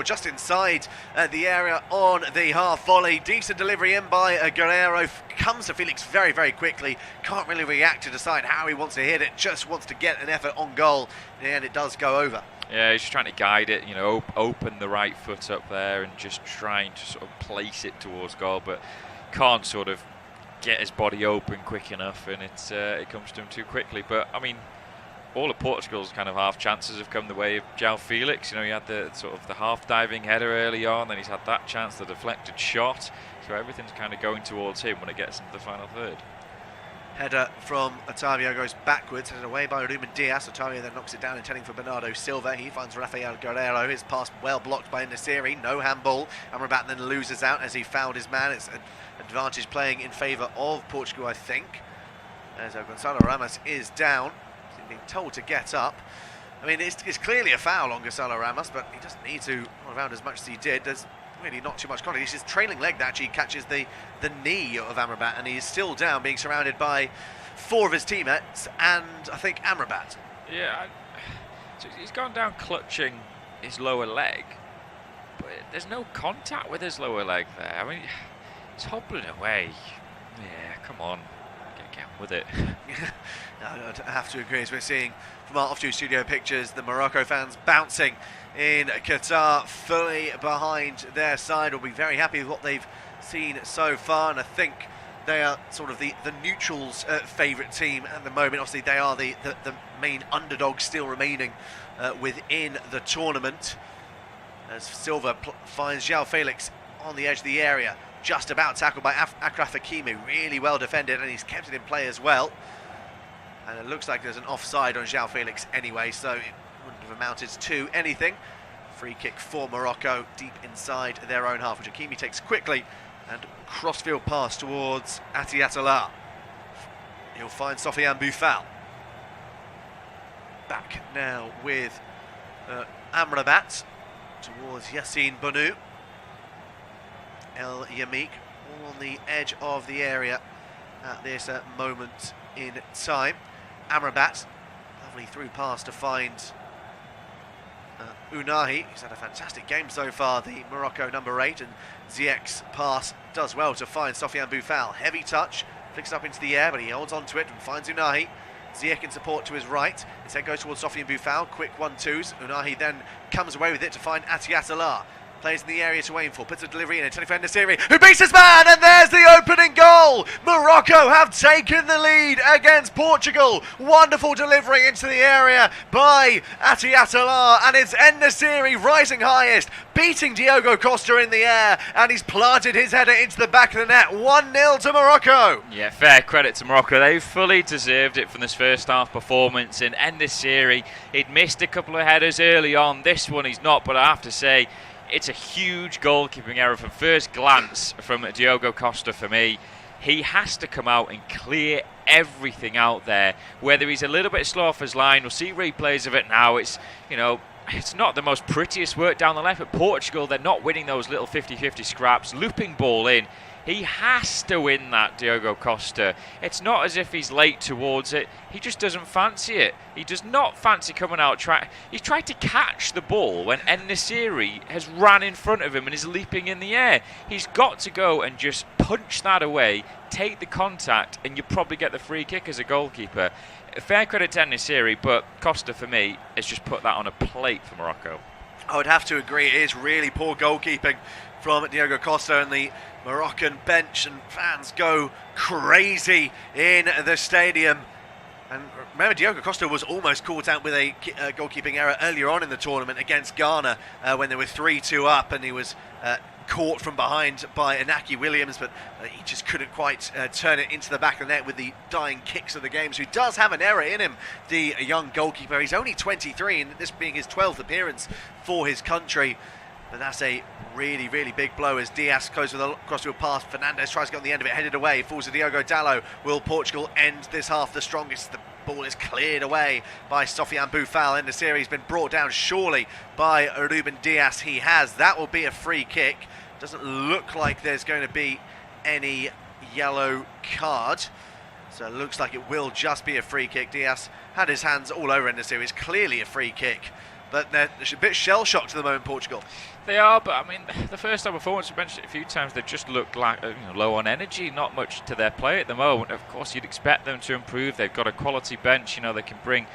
just inside the area on the half volley. Decent delivery in by Guerrero, comes to Felix very, very quickly. Can't really react to decide how he wants to hit it, just wants to get an effort on goal, and it does go over. Yeah, he's just trying to guide it, open the right foot up there and just trying to sort of place it towards goal, but can't sort of get his body open quick enough, and it comes to him too quickly. But I mean, all of Portugal's kind of half chances have come the way of João Felix. He had the sort of the half diving header early on, then he's had that chance, the deflected shot. So everything's kind of going towards him when it gets into the final third. Header from Otavio goes backwards, headed away by Ruben Dias. Otavio then knocks it down, intending for Bernardo Silva. He finds Rafael Guerrero. His pass well blocked by Nasiri. No handball. Amrabat then loses out as he fouled his man. It's an advantage playing in favour of Portugal, I think. As Gonzalo Ramos is down. He's being told to get up. I mean, it's clearly a foul on Gonzalo Ramos, but he doesn't need to run around as much as he did. There's really not too much contact. It's his trailing leg that actually catches the knee of Amrabat, and he's still down, being surrounded by 4 of his teammates, and I think Amrabat. Yeah, so he's gone down clutching his lower leg, but there's no contact with his lower leg there. I mean, he's hobbling away. Yeah, come on, get on with it. No, I have to agree, as we're seeing from our off-duty studio pictures, the Morocco fans bouncing in Qatar, fully behind their side. Will be very happy with what they've seen so far, and I think they are sort of the neutrals' favourite team at the moment. Obviously, they are the main underdog still remaining within the tournament. As Silva finds João Felix on the edge of the area, just about tackled by Achraf Hakimi. Really well defended, and he's kept it in play as well. And it looks like there's an offside on João Felix anyway, so it wouldn't have amounted to anything. Free kick for Morocco, deep inside their own half, which Hakimi takes quickly, and crossfield pass towards Atiatala. He'll find Sofiane Boufal. Back now with Amrabat towards Yassine Bounou. El Yamik all on the edge of the area at this moment in time. Amrabat, lovely through pass to find Unahi, who's had a fantastic game so far, the Morocco number 8, and Ziyech's pass does well to find Sofiane Boufal. Heavy touch, flicks up into the air, but he holds on to it and finds Unahi. Ziyech in support to his right. His head goes towards Sofiane Boufal. Quick 1-2s. Unahi then comes away with it to find Atiatala. Plays in the area to aim for, puts a delivery in, a defender Siri, who beats his man, and there's the opening goal! Morocco have taken the lead against Portugal. Wonderful delivery into the area by Atiatala, and it's En-Nesyri rising highest, beating Diogo Costa in the air, and he's planted his header into the back of the net. 1-0 to Morocco. Yeah, fair credit to Morocco. They fully deserved it from this first half performance, and En-Nesyri, he'd missed a couple of headers early on. This one he's not, but I have to say, it's a huge goalkeeping error from first glance from Diogo Costa for me. He has to come out and clear everything out there. Whether he's a little bit slow off his line, we'll see replays of it now. It's, you know, it's not the most prettiest work down the left, but Portugal, they're not winning those little 50-50 scraps. Looping ball in. He has to win that, Diogo Costa. It's not as if he's late towards it. He just doesn't fancy it. He does not fancy coming out. He's tried to catch the ball when En-Nesyri has ran in front of him and is leaping in the air. He's got to go and just punch that away, take the contact, and you probably get the free kick as a goalkeeper. Fair credit to En-Nesyri, but Costa, for me, has just put that on a plate for Morocco. I would have to agree. It is really poor goalkeeping from Diogo Costa, and the Moroccan bench and fans go crazy in the stadium. And remember, Diogo Costa was almost caught out with a goalkeeping error earlier on in the tournament against Ghana when they were 3-2 up, and he was caught from behind by Inaki Williams, but he just couldn't quite turn it into the back of the net with the dying kicks of the game. So he does have an error in him, the young goalkeeper. He's only 23, and this being his 12th appearance for his country. But that's a really, really big blow as Diaz goes with a crossfield pass. Fernandes tries to get on the end of it, headed away, falls to Diogo Dalot. Will Portugal end this half the strongest? The ball is cleared away by Sofiane Boufal. En-Nesyri has been brought down surely by Ruben Diaz. He has. That will be a free kick. Doesn't look like there's going to be any yellow card. So it looks like it will just be a free kick. Diaz had his hands all over En-Nesyri. It's clearly a free kick. But they're a bit shell-shocked at the moment, Portugal. They are, but I mean, the first time performance, we mentioned it a few times, they just look like low on energy, not much to their play at the moment. Of course, you'd expect them to improve. They've got a quality bench, they can bring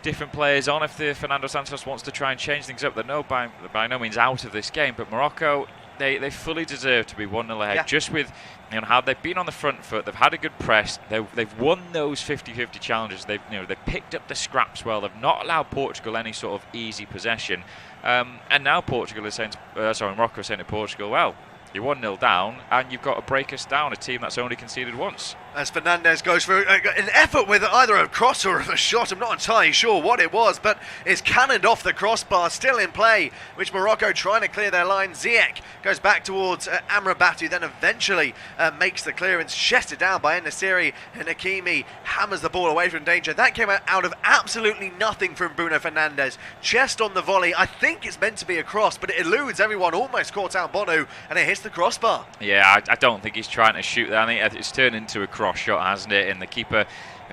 different players on if the Fernando Santos wants to try and change things up. They're by no means out of this game, but Morocco, they fully deserve to be 1-0 ahead, just with how they've been on the front foot. They've had a good press. They've won those 50-50 challenges. They've picked up the scraps well. They've not allowed Portugal any sort of easy possession. And now Morocco is saying to Portugal, well, you're 1-0 down, and you've got to break us down, a team that's only conceded once. as Fernandez goes for an effort with either a cross or a shot. I'm not entirely sure what it was, but it's cannoned off the crossbar, still in play, which Morocco trying to clear their line. Ziyech goes back towards Amrabat, who then eventually makes the clearance, chested down by En-Nesyri, and Hakimi hammers the ball away from danger. That came out of absolutely nothing from Bruno Fernandes. Chest on the volley. I think it's meant to be a cross, but it eludes everyone, almost caught out Bonu, and it hits the crossbar. Yeah, I don't think he's trying to shoot that. I think it's turned into a cross shot, hasn't it? And the keeper,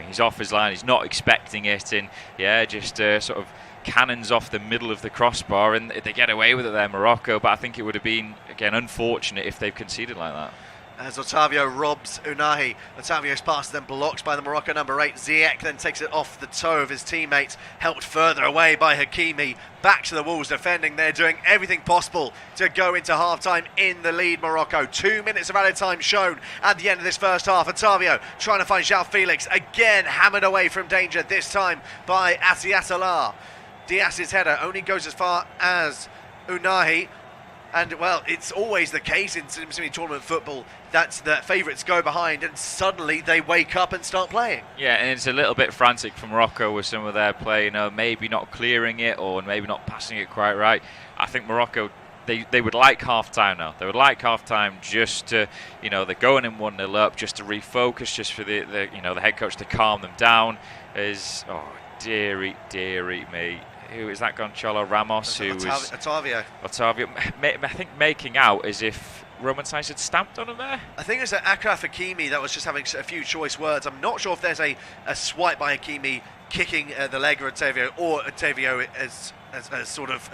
he's off his line, he's not expecting it, and yeah, just sort of cannons off the middle of the crossbar, and they get away with it there, Morocco. But I think it would have been, again, unfortunate if they've conceded like that. As Otavio robs Unahi. Otavio's pass is then blocked by the Morocco number 8. Ziyech then takes it off the toe of his teammates, helped further away by Hakimi. Back to the Wolves defending. They're doing everything possible to go into half-time in the lead, Morocco. 2 minutes of added time shown at the end of this first half. Otavio trying to find João Felix. Again hammered away from danger, this time by Asiasalar. Diaz's header only goes as far as Unahi. And, well, it's always the case in semi-tournament football that the favourites go behind and suddenly they wake up and start playing. Yeah, and it's a little bit frantic from Morocco with some of their play, maybe not clearing it or maybe not passing it quite right. I think Morocco, they would like half-time now. They would like half-time just to, they're going in 1-0 up, just to refocus, just for the head coach to calm them down. Dearie me. Who is that, Gonçalo Ramos? Otavio. I think making out as if Roman Saiz had stamped on him there. I think it's Achraf Hakimi that was just having a few choice words. I'm not sure if there's a swipe by Hakimi kicking the leg of Otavio, or Otavio has sort of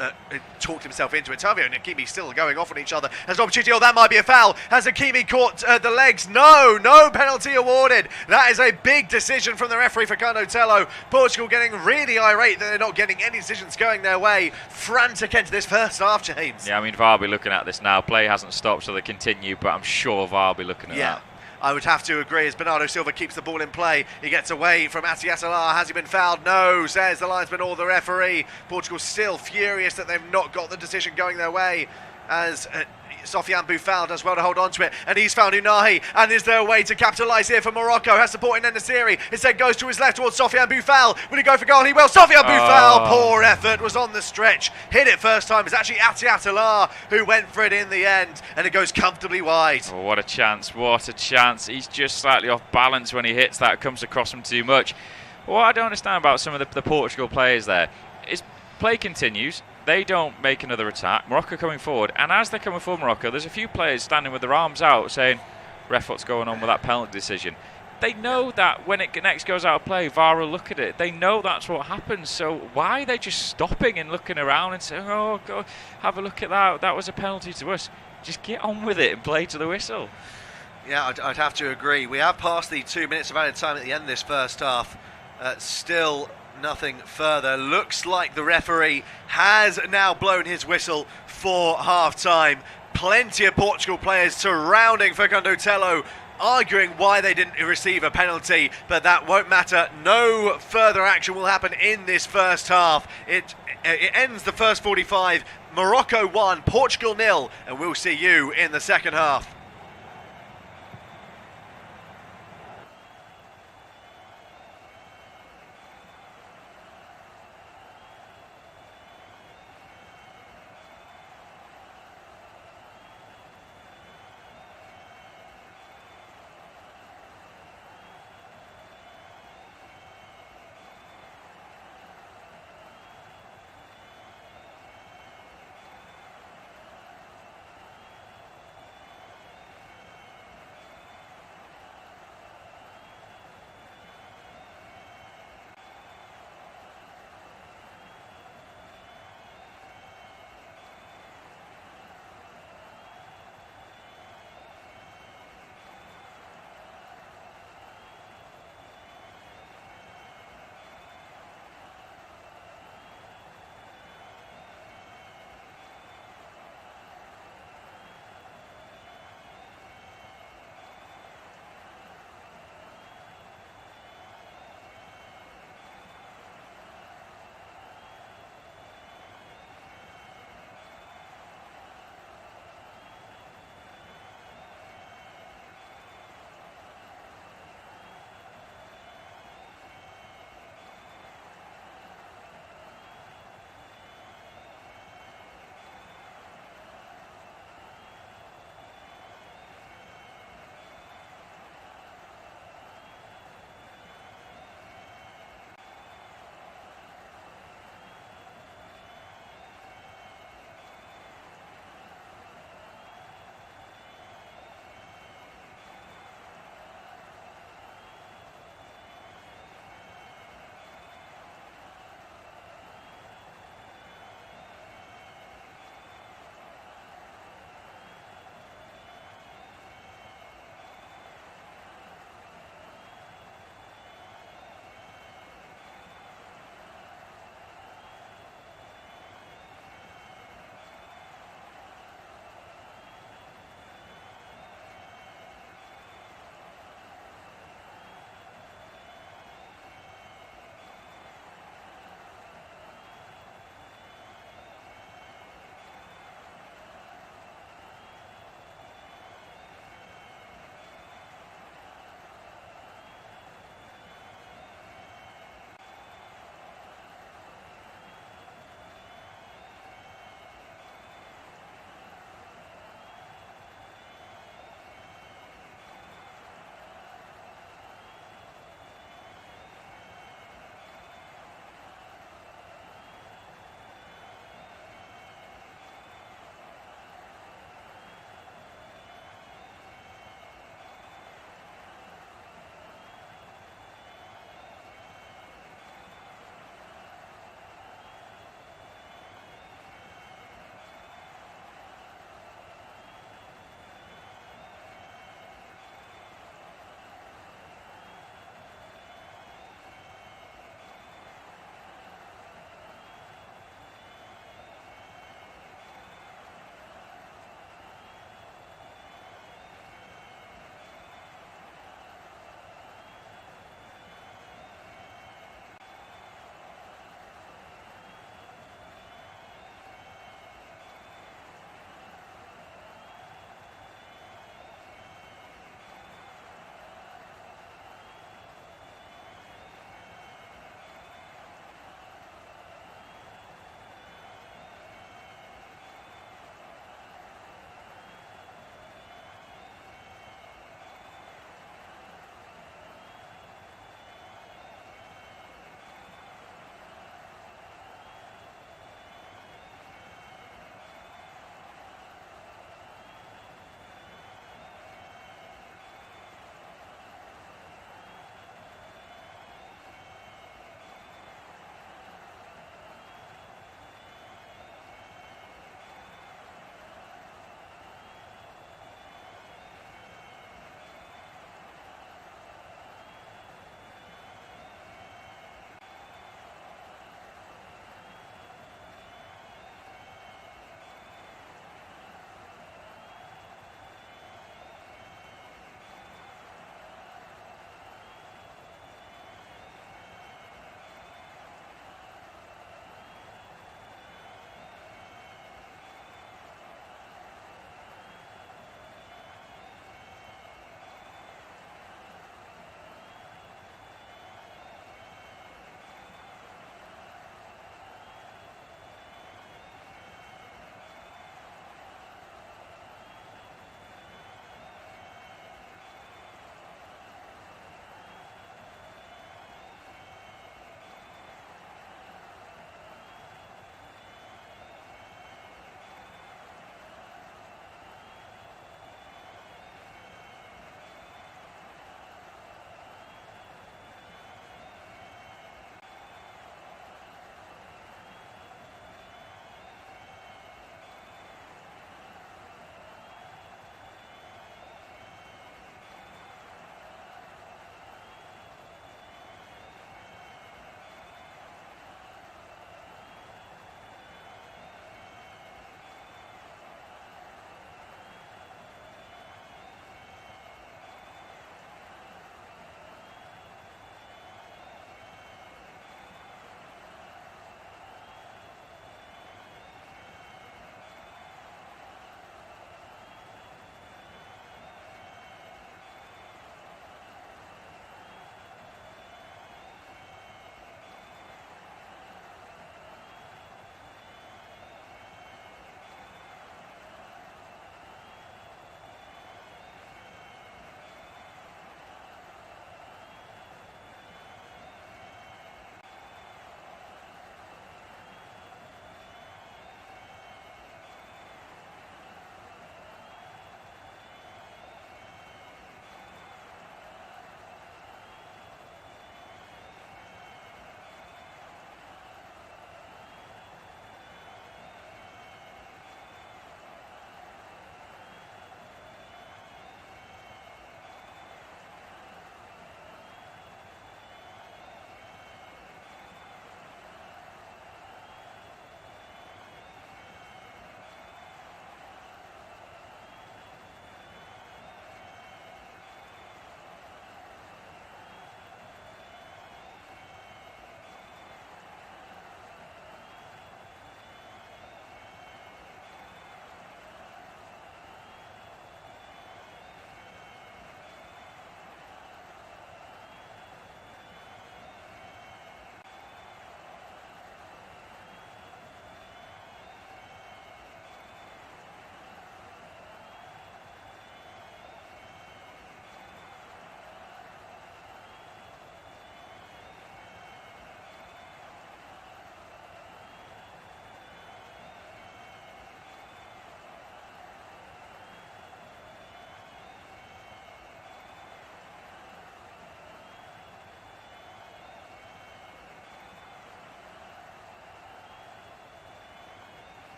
talked himself into it. Otavio and Hakimi still going off on each other. Has an opportunity, that might be a foul. Has Hakimi caught the legs? No penalty awarded. That is a big decision from the referee for Canotello. Portugal getting really irate that they're not getting any decisions going their way. Frantic into this first half, James. Yeah, VAR will be looking at this now. Play hasn't stopped, so they continue, but I'm sure VAR will be looking at that. I would have to agree as Bernardo Silva keeps the ball in play. He gets away from Asiasalar. Has he been fouled? No, says the linesman or the referee. Portugal still furious that they've not got the decision going their way, as Sofiane Boufal does well to hold on to it, and he's found Unahi, and is there a way to capitalise here for Morocco? Has support in En-Nesyri, instead goes to his left towards Sofiane Boufal. Will he go for goal? He will. Sofiane Boufal, poor effort, was on the stretch, hit it first time. It's actually Atiatalar who went for it in the end, and it goes comfortably wide. Oh, what a chance, he's just slightly off balance when he hits that, comes across him too much. What I don't understand about some of the Portugal players there is play continues. They don't make another attack. Morocco coming forward, and as they're coming forward, Morocco, there's a few players standing with their arms out saying, "Ref, what's going on with that penalty decision?" They know that when it next goes out of play, VAR will look at it. They know that's what happens. So why are they just stopping and looking around and saying, "Oh, go have a look at that. That was a penalty to us." Just get on with it and play to the whistle. Yeah, I'd have to agree. We have passed the 2 minutes of added time at the end of this first half. Still nothing further. Looks like the referee has now blown his whistle for half-time. Plenty of Portugal players surrounding Fernando Tello, arguing why they didn't receive a penalty, but that won't matter. No further action will happen in this first half. It ends the first 45. Morocco 1, Portugal 0, and we'll see you in the second half.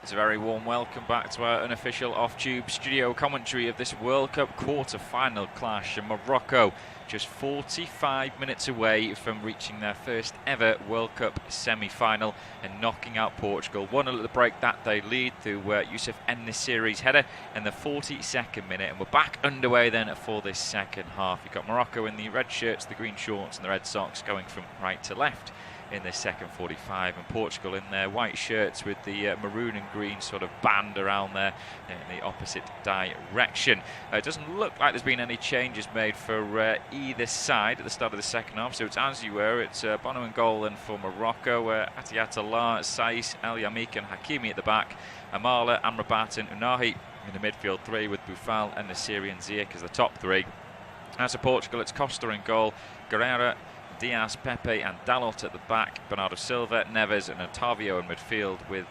It's a very warm welcome back to our unofficial off-tube studio commentary of this World Cup quarter-final clash. And Morocco just 45 minutes away from reaching their first ever World Cup semi-final and knocking out Portugal. 1-0 at the break that they lead through Youssef En-Nesyri's header in the 42nd minute. And we're back underway then for this second half. You've got Morocco in the red shirts, the green shorts and the red socks going from right to left in this second 45, and Portugal in their white shirts with the maroon and green sort of band around there in the opposite direction. It doesn't look like there's been any changes made for either side at the start of the second half, so it's as you were. It's Bono and goal then for Morocco, Atiatala, Saiss, El Yamik and Hakimi at the back, Amala, Amrabat and Unahi in the midfield three with Boufal and Nesyri and Ziyech as the top three. As for Portugal, it's Costa in goal, Guerreiro, Diaz, Pepe and Dalot at the back, Bernardo Silva, Neves and Otavio in midfield with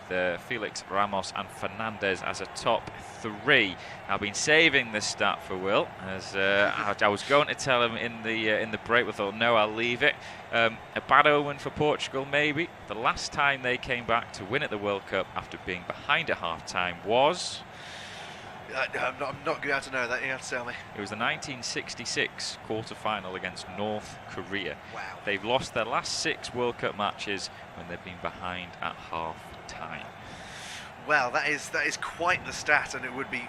Felix, Ramos and Fernandes as a top three. I've been saving this stat for Will, as I was going to tell him in the break, but thought no, I'll leave it. A bad omen for Portugal maybe. The last time they came back to win at the World Cup after being behind at half-time was... I'm not going to know that. You have to tell me. It was the 1966 quarter-final against North Korea. Wow. They've lost their last 6 World Cup matches when they've been behind at half-time. Well, that is quite the stat, and it would be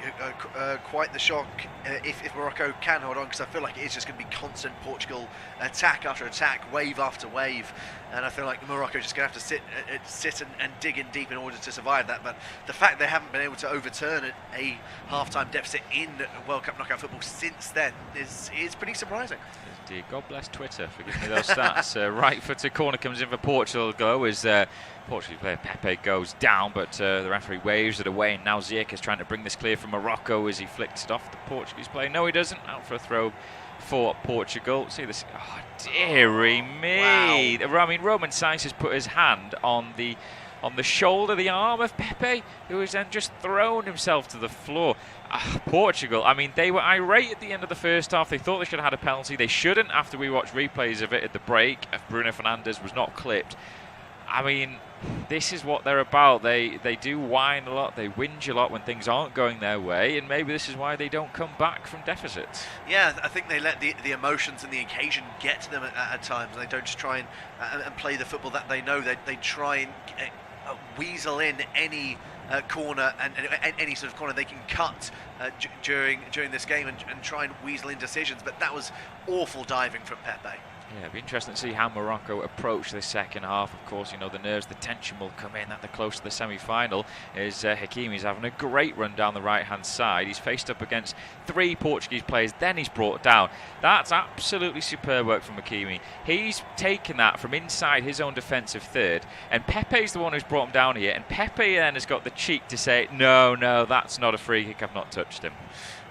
quite the shock if Morocco can hold on, because I feel like it is just going to be constant Portugal attack after attack, wave after wave, and I feel like Morocco is just going to have to sit and dig in deep in order to survive that. But the fact they haven't been able to overturn a half-time deficit in World Cup knockout football since then is pretty surprising. Indeed. God bless Twitter for giving me those stats. Right footed corner comes in for Portugal. As Portuguese player Pepe goes down, but the referee waves it away, and now Ziyech is trying to bring this clear from Morocco as he flicks it off the Portuguese player. No, he doesn't. Out for a throw for Portugal. See this? Oh, dearie me! Wow. I mean, Roman Saiss has put his hand on the shoulder, the arm of Pepe, who has then just thrown himself to the floor. Portugal, I mean, they were irate at the end of the first half. They thought they should have had a penalty. They shouldn't, after we watched replays of it at the break. If Bruno Fernandes was not clipped. I mean, this is what they're about. They do whine a lot, they whinge a lot when things aren't going their way, and maybe this is why they don't come back from deficits. Yeah, I think they let the emotions and the occasion get to them at times. They don't just try and play the football that they know. They try and weasel in any corner and any sort of corner they can cut during this game and try and weasel in decisions. But that was awful diving from Pepe. Yeah, it'll be interesting to see how Morocco approach the second half. Of course, you know, the nerves, the tension will come in that they're close to the semi-final. Hakimi's having a great run down the right-hand side. He's faced up against 3 Portuguese players, then he's brought down. That's absolutely superb work from Hakimi. He's taken that from inside his own defensive third, and Pepe's the one who's brought him down here, and Pepe then has got the cheek to say, no, that's not a free kick, I've not touched him.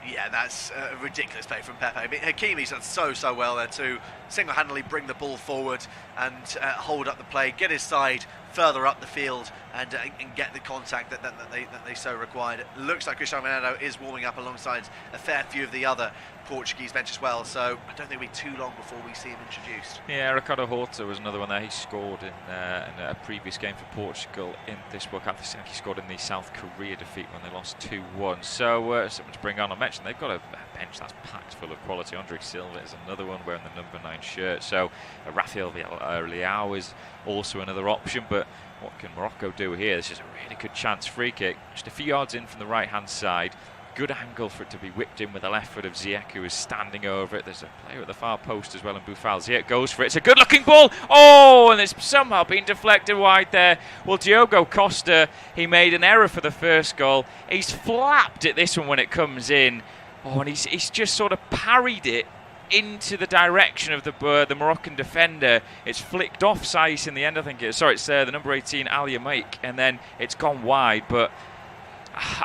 Yeah, that's a ridiculous play from Pepe. I mean, Hakimi's done so well there to single-handedly bring the ball forward and hold up the play, get his side further up the field and get the contact that they so required. It looks like Cristiano Ronaldo is warming up alongside a fair few of the other Portuguese bench as well, so I don't think it'll be too long before we see him introduced. Yeah, Ricardo Horta was another one there. He scored in a previous game for Portugal in this World Cup. He scored in the South Korea defeat when they lost 2-1. So something to bring on. I mentioned they've got a bench that's packed full of quality. Andre Silva is another one wearing the number 9 shirt. So Rafael Leao is also another option, but what can Morocco do here? This is a really good chance. Free kick, just a few yards in from the right-hand side. Good angle for it to be whipped in with the left foot of Ziyech, who is standing over it. There's a player at the far post as well, and Boufal. Ziyech goes for it. It's a good-looking ball. Oh, and it's somehow been deflected wide there. Well, Diogo Costa, he made an error for the first goal. He's flapped at this one when it comes in. Oh, and he's just sort of parried it into the direction of the Moroccan defender. It's flicked off Saiss in the end, I think. It's the number 18, Al Yamaik, and then it's gone wide, but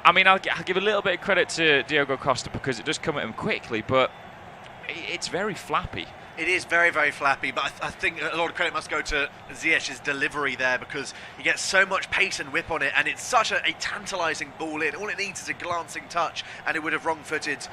I mean, I'll give a little bit of credit to Diogo Costa because it does come at him quickly, but it's very flappy. It is very, very flappy, but I think a lot of credit must go to Ziyech's delivery there, because he gets so much pace and whip on it, and it's such a tantalising ball in. All it needs is a glancing touch, and it would have wrong-footed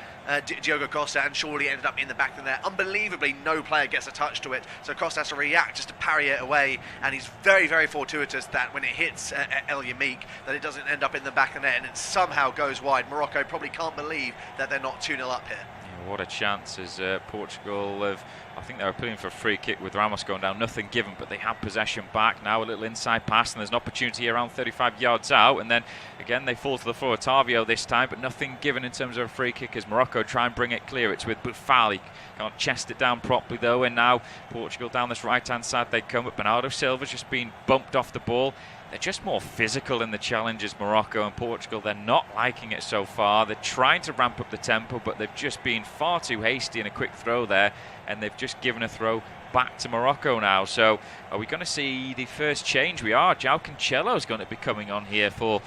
Diogo Costa, and surely ended up in the back of there. Unbelievably, no player gets a touch to it, so Costa has to react just to parry it away, and he's very, very fortuitous that when it hits El Yamik, that it doesn't end up in the back of the net, and it somehow goes wide. Morocco probably can't believe that they're not 2-0 up here. Yeah, what a chance as Portugal have, I think they were putting for a free kick with Ramos going down, nothing given, but they have possession back now. A little inside pass, and there's an opportunity around 35 yards out, and then again they fall to the floor. Otavio this time, but nothing given in terms of a free kick as Morocco try and bring it clear. It's with Boufal, he can't chest it down properly though, and now Portugal down this right hand side they come, but Bernardo Silva's just been bumped off the ball. They're just more physical in the challenges, Morocco and Portugal. They're not liking it so far. They're trying to ramp up the tempo, but they've just been far too hasty in a quick throw there, and they've just given a throw back to Morocco now. So are we going to see the first change? We are. João Cancelo's going to be coming on here for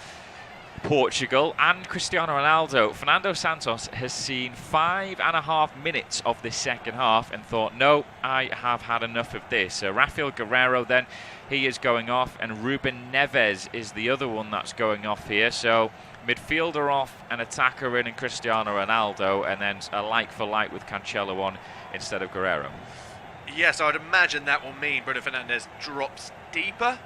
Portugal, and Cristiano Ronaldo. Fernando Santos has seen 5.5 minutes of this second half and thought, no, I have had enough of this. Rafael Guerreiro then, he is going off, and Ruben Neves is the other one that's going off here. So midfielder off, an attacker in, and Cristiano Ronaldo, and then a like for like with Cancelo on instead of Guerreiro. Yes, I would imagine that will mean Bruno Fernandes drops deeper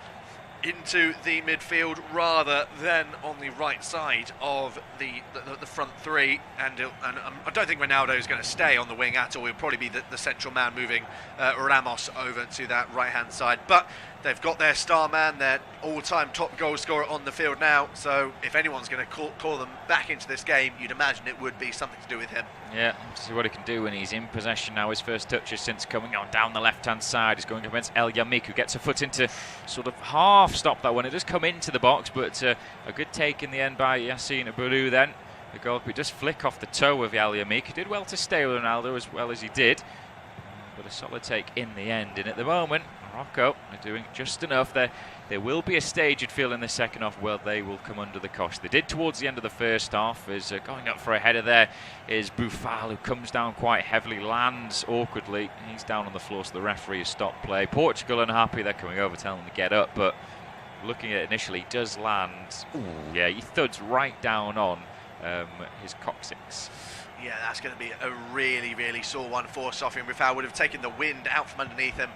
into the midfield rather than on the right side of the front three, and I don't think Ronaldo is going to stay on the wing at all. He'll probably be the central man, moving Ramos over to that right hand side, but they've got their star man, their all-time top goal scorer on the field now, so if anyone's going to call them back into this game, you'd imagine it would be something to do with him. Yeah, see what he can do when he's in possession now. His first touches since coming on down the left-hand side. He's going against El Yamik, who gets a foot into, sort of half stop that one. It does come into the box, but a good take in the end by Yassine Bourou then. The goalkeeper does flick off the toe of El Yamik. He did well to stay with Ronaldo as well as he did, but a solid take in the end. And at the moment, Morocco are doing just enough. There will be a stage, you'd feel, in the second half where they will come under the cosh. They did towards the end of the first half. Is going up for a header there is Boufal, who comes down quite heavily, lands awkwardly. He's down on the floor, so the referee has stopped play. Portugal unhappy, they're coming over, telling him to get up, but looking at it initially, he does land. Ooh, yeah, he thuds right down on his coccyx. Yeah, that's going to be a really, really sore one for Sofiane Boufal. Would have taken the wind out from underneath him.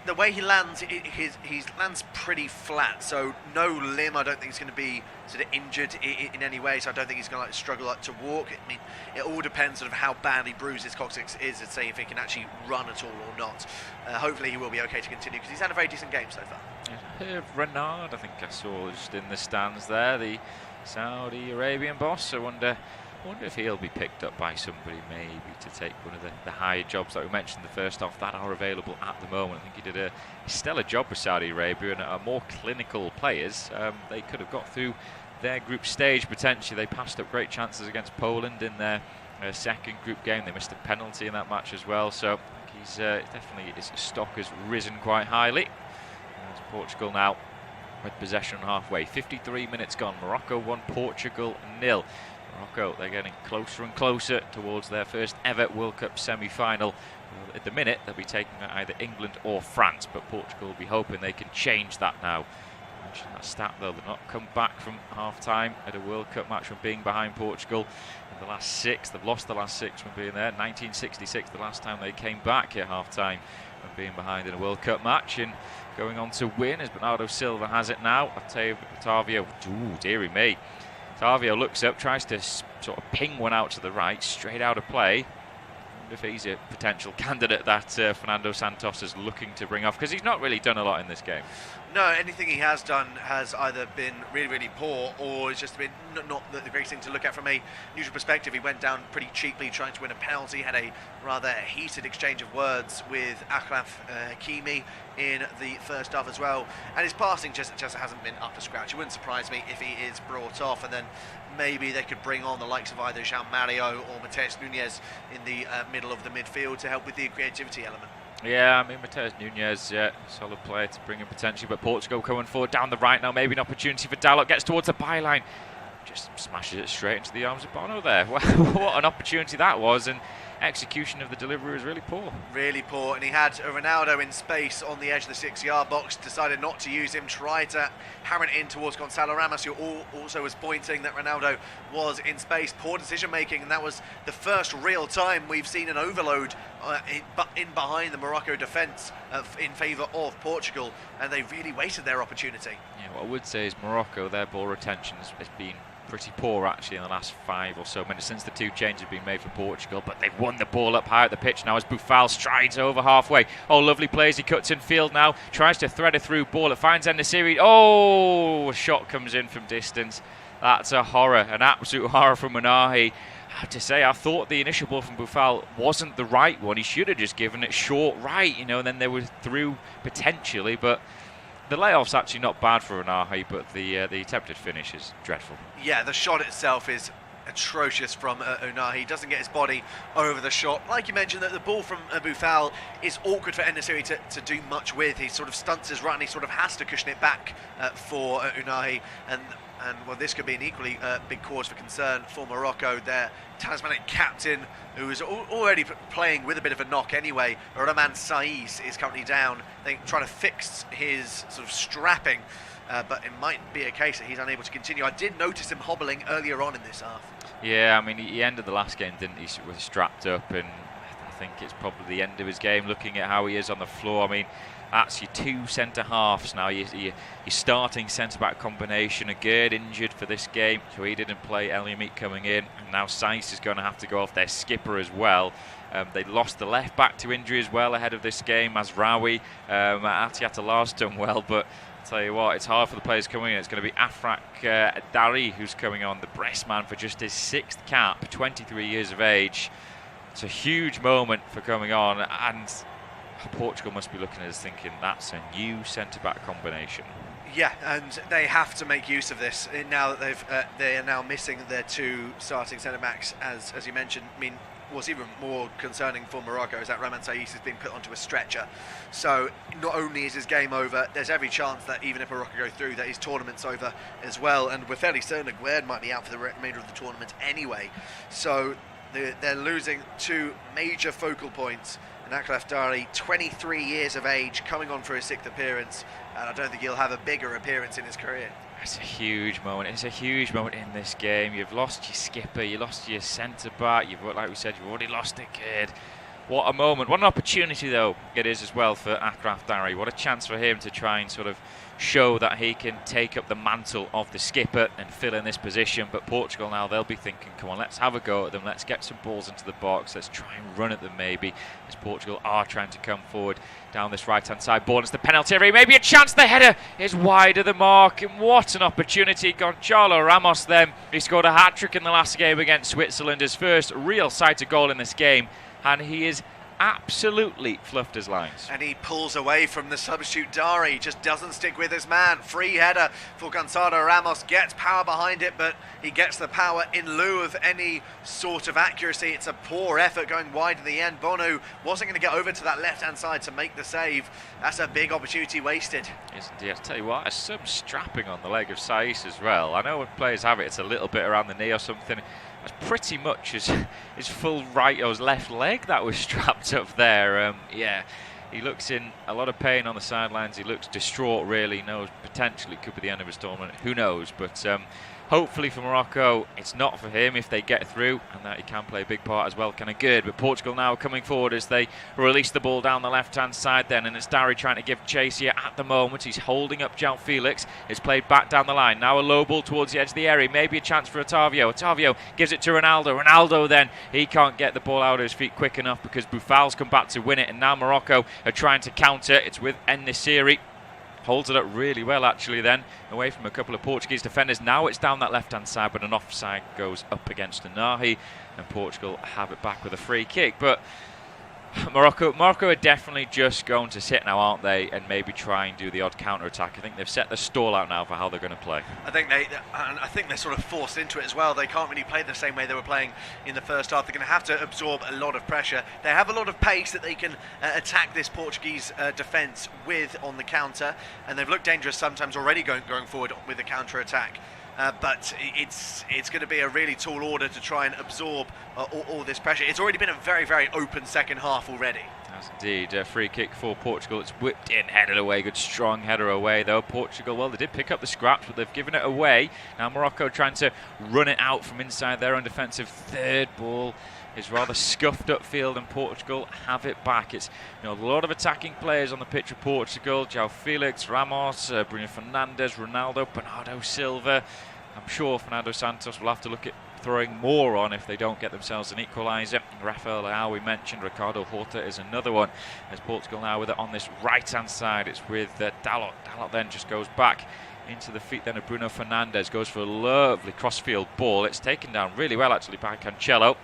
The way he lands, he lands pretty flat, so no limb. I don't think he's going to be sort of injured in any way, so I don't think he's going to struggle to walk. I mean, it all depends sort of how badly bruised his coccyx is, and say if he can actually run at all or not. Hopefully he will be okay to continue, because he's had a very decent game so far. Renard, I think I saw just in the stands there, the Saudi Arabian boss. I wonder if he'll be picked up by somebody, maybe to take one of the higher jobs that we mentioned in the first half that are available at the moment. I think he did a stellar job with Saudi Arabia, and are more clinical players. They could have got through their group stage potentially. They passed up great chances against Poland in their second group game. They missed a penalty in that match as well, so he's definitely, his stock has risen quite highly. As Portugal now with possession halfway. 53 minutes gone. Morocco 1, Portugal 0. Morocco, they're getting closer and closer towards their first ever World Cup semi-final. At the minute, they'll be taking either England or France, but Portugal will be hoping they can change that now. I mentioned that stat though, they've not come back from half-time at a World Cup match from being behind Portugal in the last 6. They've lost the last 6 from being there. 1966, the last time they came back at half-time from being behind in a World Cup match, and going on to win as Bernardo Silva has it now. Otavio, ooh, dearie me. Otavio looks up, tries to sort of ping one out to the right, straight out of play. I wonder if he's a potential candidate that Fernando Santos is looking to bring off, because he's not really done a lot in this game. No, anything he has done has either been really, really poor, or it's just been not the greatest thing to look at from a neutral perspective. He went down pretty cheaply trying to win a penalty, had a rather heated exchange of words with Achraf Hakimi in the first half as well, and his passing just hasn't been up to scratch. It wouldn't surprise me if he is brought off, and then maybe they could bring on the likes of either João Mario or Mateus Nunes in the middle of the midfield to help with the creativity element. Yeah, I mean, Mateus Nunes, yeah, solid player to bring in potentially, but Portugal coming forward down the right now, maybe an opportunity for Dalot, gets towards the byline, just smashes it straight into the arms of Bono there. What an opportunity that was, and execution of the delivery was really poor. Really poor, and he had Ronaldo in space on the edge of the 6-yard box, decided not to use him, tried to hammer it in towards Gonzalo Ramos, who also was pointing that Ronaldo was in space. Poor decision making, and that was the first real time we've seen an overload in behind the Morocco defence in favour of Portugal, and they really wasted their opportunity. Yeah, what I would say is Morocco, their ball retention has been pretty poor actually in the last 5 or so minutes since the 2 changes have been made for Portugal, but they've won the ball up high at the pitch now as Boufal strides over halfway. Oh, lovely plays, he cuts in field now, tries to thread it through ball, it finds En-Nesyri. Oh, a shot comes in from distance. That's a horror, an absolute horror from Menahi. I have to say, I thought the initial ball from Boufal wasn't the right one. He should have just given it short right, and then they were through potentially, but the layoff's actually not bad for Menahi, but the attempted finish is dreadful. Yeah, the shot itself is atrocious from Unahi. He doesn't get his body over the shot. Like you mentioned, that the ball from Boufal is awkward for En-Nesyri to do much with. He sort of stunts his run. He sort of has to cushion it back for Unahi. And well, this could be an equally big cause for concern for Morocco. Their talismanic captain, who is already playing with a bit of a knock anyway, Roman Saiss, is currently down. They're trying to fix his sort of strapping, but it might be a case that he's unable to continue. I did notice him hobbling earlier on in this half. Yeah, I mean, he ended the last game, didn't he, with strapped up, and I think it's probably the end of his game, looking at how he is on the floor. I mean, that's your 2 centre-halves now. Your starting centre-back combination. Agerd injured for this game, so he didn't play. El Yamik coming in, and now Saiss is going to have to go off, their skipper as well. They lost the left-back to injury as well ahead of this game. Mazraoui, Atiatalar's done well, but I'll tell you what, it's hard for the players coming in. It's going to be Afrak Dari who's coming on, the breast man for just his 6th cap, 23 years of age. It's a huge moment for coming on, and Portugal must be looking at us thinking that's a new centre-back combination. Yeah, and they have to make use of this now that they are now missing their 2 starting centre-backs, as you mentioned. I mean, what's even more concerning for Morocco is that Roman Saiss has been put onto a stretcher. So not only is his game over, there's every chance that even if Morocco go through, that his tournament's over as well. And we're fairly certain Agerd might be out for the remainder of the tournament anyway. So they're losing 2 major focal points. And Akraf Dari, 23 years of age, coming on for his 6th appearance, and I don't think he'll have a bigger appearance in his career. It's a huge moment. It's a huge moment in this game. You've lost your skipper, you lost your centre-back, like we said, you've already lost Agerd. What a moment. What an opportunity, though, it is as well for Akraf Dari. What a chance for him to try and sort of show that he can take up the mantle of the skipper and fill in this position. But Portugal now, they'll be thinking, come on, let's have a go at them. Let's get some balls into the box. Let's try and run at them maybe, as Portugal are trying to come forward down this right-hand side. Ball into the penalty area. Maybe a chance. The header is wide of the mark. And what an opportunity. Gonzalo Ramos then. He scored a hat-trick in the last game against Switzerland. His first real sighted goal in this game. And he is absolutely fluffed his lines. And he pulls away from the substitute Dari, just doesn't stick with his man. Free header for Gonzalo Ramos, gets power behind it, but he gets the power in lieu of any sort of accuracy. It's a poor effort going wide in the end. Bono wasn't going to get over to that left-hand side to make the save. That's a big opportunity wasted. Yes, indeed. I tell you what, there's some strapping on the leg of Saiss as well. I know when players have it, it's a little bit around the knee or something. That's pretty much his full right or his left leg that was strapped up there. Yeah, he looks in a lot of pain on the sidelines. He looks distraught, really. Knows potentially it could be the end of his tournament. Who knows? But hopefully for Morocco, it's not for him if they get through, and that he can play a big part as well. Kind of good. But Portugal now coming forward as they release the ball down the left-hand side then, and it's Dari trying to give chase here at the moment. He's holding up João Felix. It's played back down the line. Now a low ball towards the edge of the area. Maybe a chance for Otavio. Otavio gives it to Ronaldo. Ronaldo then, he can't get the ball out of his feet quick enough because Boufal's come back to win it, and now Morocco are trying to counter. It's with En-Nesyri. Holds it up really well actually then, away from a couple of Portuguese defenders. Now it's down that left-hand side, but an offside goes up against Unahi, and Portugal have it back with a free kick. But Morocco are definitely just going to sit now, aren't they, and maybe try and do the odd counter-attack. I think they've set the stall out now for how they're going to play. I think they're sort of forced into it as well. They can't really play the same way they were playing in the first half. They're going to have to absorb a lot of pressure. They have a lot of pace that they can attack this Portuguese defence with on the counter, and they've looked dangerous sometimes already going forward with a counter-attack. but it's going to be a really tall order to try and absorb all this pressure. It's already been a very, very open second half already. That's indeed a free kick for Portugal. It's whipped in, headed away. Good strong header away though. Portugal, well, they did pick up the scraps, but they've given it away. Now Morocco trying to run it out from inside their own defensive third. Ball is rather scuffed upfield, and Portugal have it back. It's a lot of attacking players on the pitch for Portugal. João Felix, Ramos, Bruno Fernandes, Ronaldo, Bernardo Silva. I'm sure Fernando Santos will have to look at throwing more on if they don't get themselves an equaliser. Rafael Leao, we mentioned. Ricardo Horta is another one. As Portugal now with it on this right-hand side, it's with Dalot. Dalot then just goes back into the feet then of Bruno Fernandes. Goes for a lovely crossfield ball. It's taken down really well actually by Cancelo.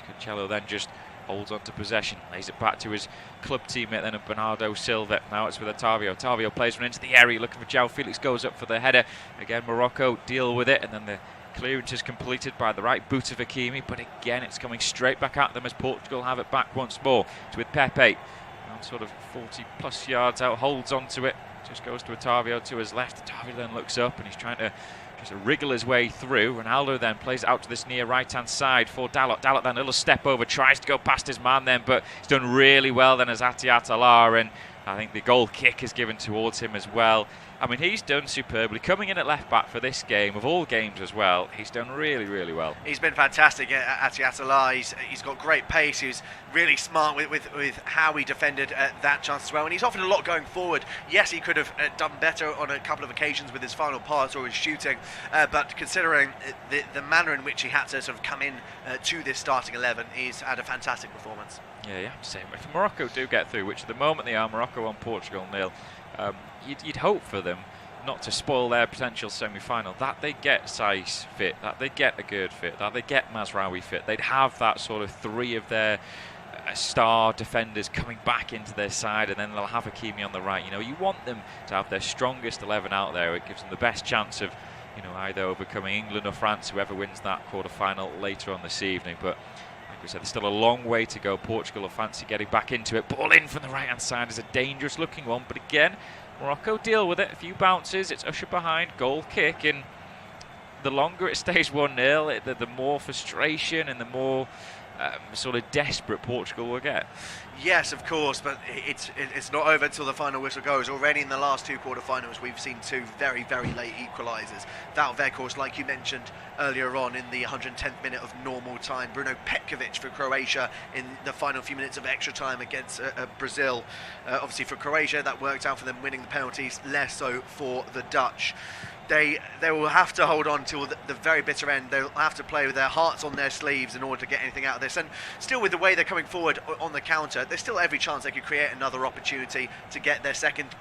Cancelo then just holds on to possession, lays it back to his club teammate then of Bernardo Silva. Now it's with Otavio. Otavio plays one into the area, looking for João Felix, goes up for the header. Again, Morocco deal with it, and then the clearance is completed by the right boot of Hakimi, but again it's coming straight back at them as Portugal have it back once more. It's with Pepe, around sort of 40 plus yards out, holds onto it, just goes to Otavio to his left. Otavio then looks up and he's trying to just wriggle his way through. Ronaldo then plays it out to this near right-hand side for Dalot. Dalot then a little step over, tries to go past his man then, but he's done really well then as O.A.T, and I think the goal kick is given towards him as well. I mean, he's done superbly. Coming in at left-back for this game, of all games as well, he's done really, really well. He's been fantastic at O.A.T. He's got great pace. He's really smart with how he defended that chance as well. And he's offered a lot going forward. Yes, he could have done better on a couple of occasions with his final pass or his shooting. But considering the manner in which he had to sort of come in to this starting 11, he's had a fantastic performance. Yeah, you have to say, if Morocco do get through, which at the moment they are, Morocco 1, Portugal 0, you'd hope for them not to spoil their potential semi-final, that they get Saiss fit, that they get Agüerd fit, that they get Mazraoui fit. They'd have that sort of three of their star defenders coming back into their side, and then they'll have Hakimi on the right. You want them to have their strongest 11 out there. It gives them the best chance of either overcoming England or France, whoever wins that quarter-final later on this evening. But like we said, there's still a long way to go. Portugal will fancy getting back into it. Ball in from the right-hand side is a dangerous looking one, but again, Morocco deal with it. A few bounces, it's ushered behind, goal kick, and the longer it stays 1-0, the more frustration and the more sort of desperate Portugal will get. Yes, of course, but it's not over until the final whistle goes. Already in the last two quarterfinals, we've seen two very, very late equalisers. That of course, like you mentioned earlier on, in the 110th minute of normal time. Bruno Petkovic for Croatia in the final few minutes of extra time against Brazil. Obviously for Croatia, that worked out for them winning the penalties, less so for the Dutch. They will have to hold on till the very bitter end. They'll have to play with their hearts on their sleeves in order to get anything out of this. And still, with the way they're coming forward on the counter, there's still every chance they could create another opportunity to get their second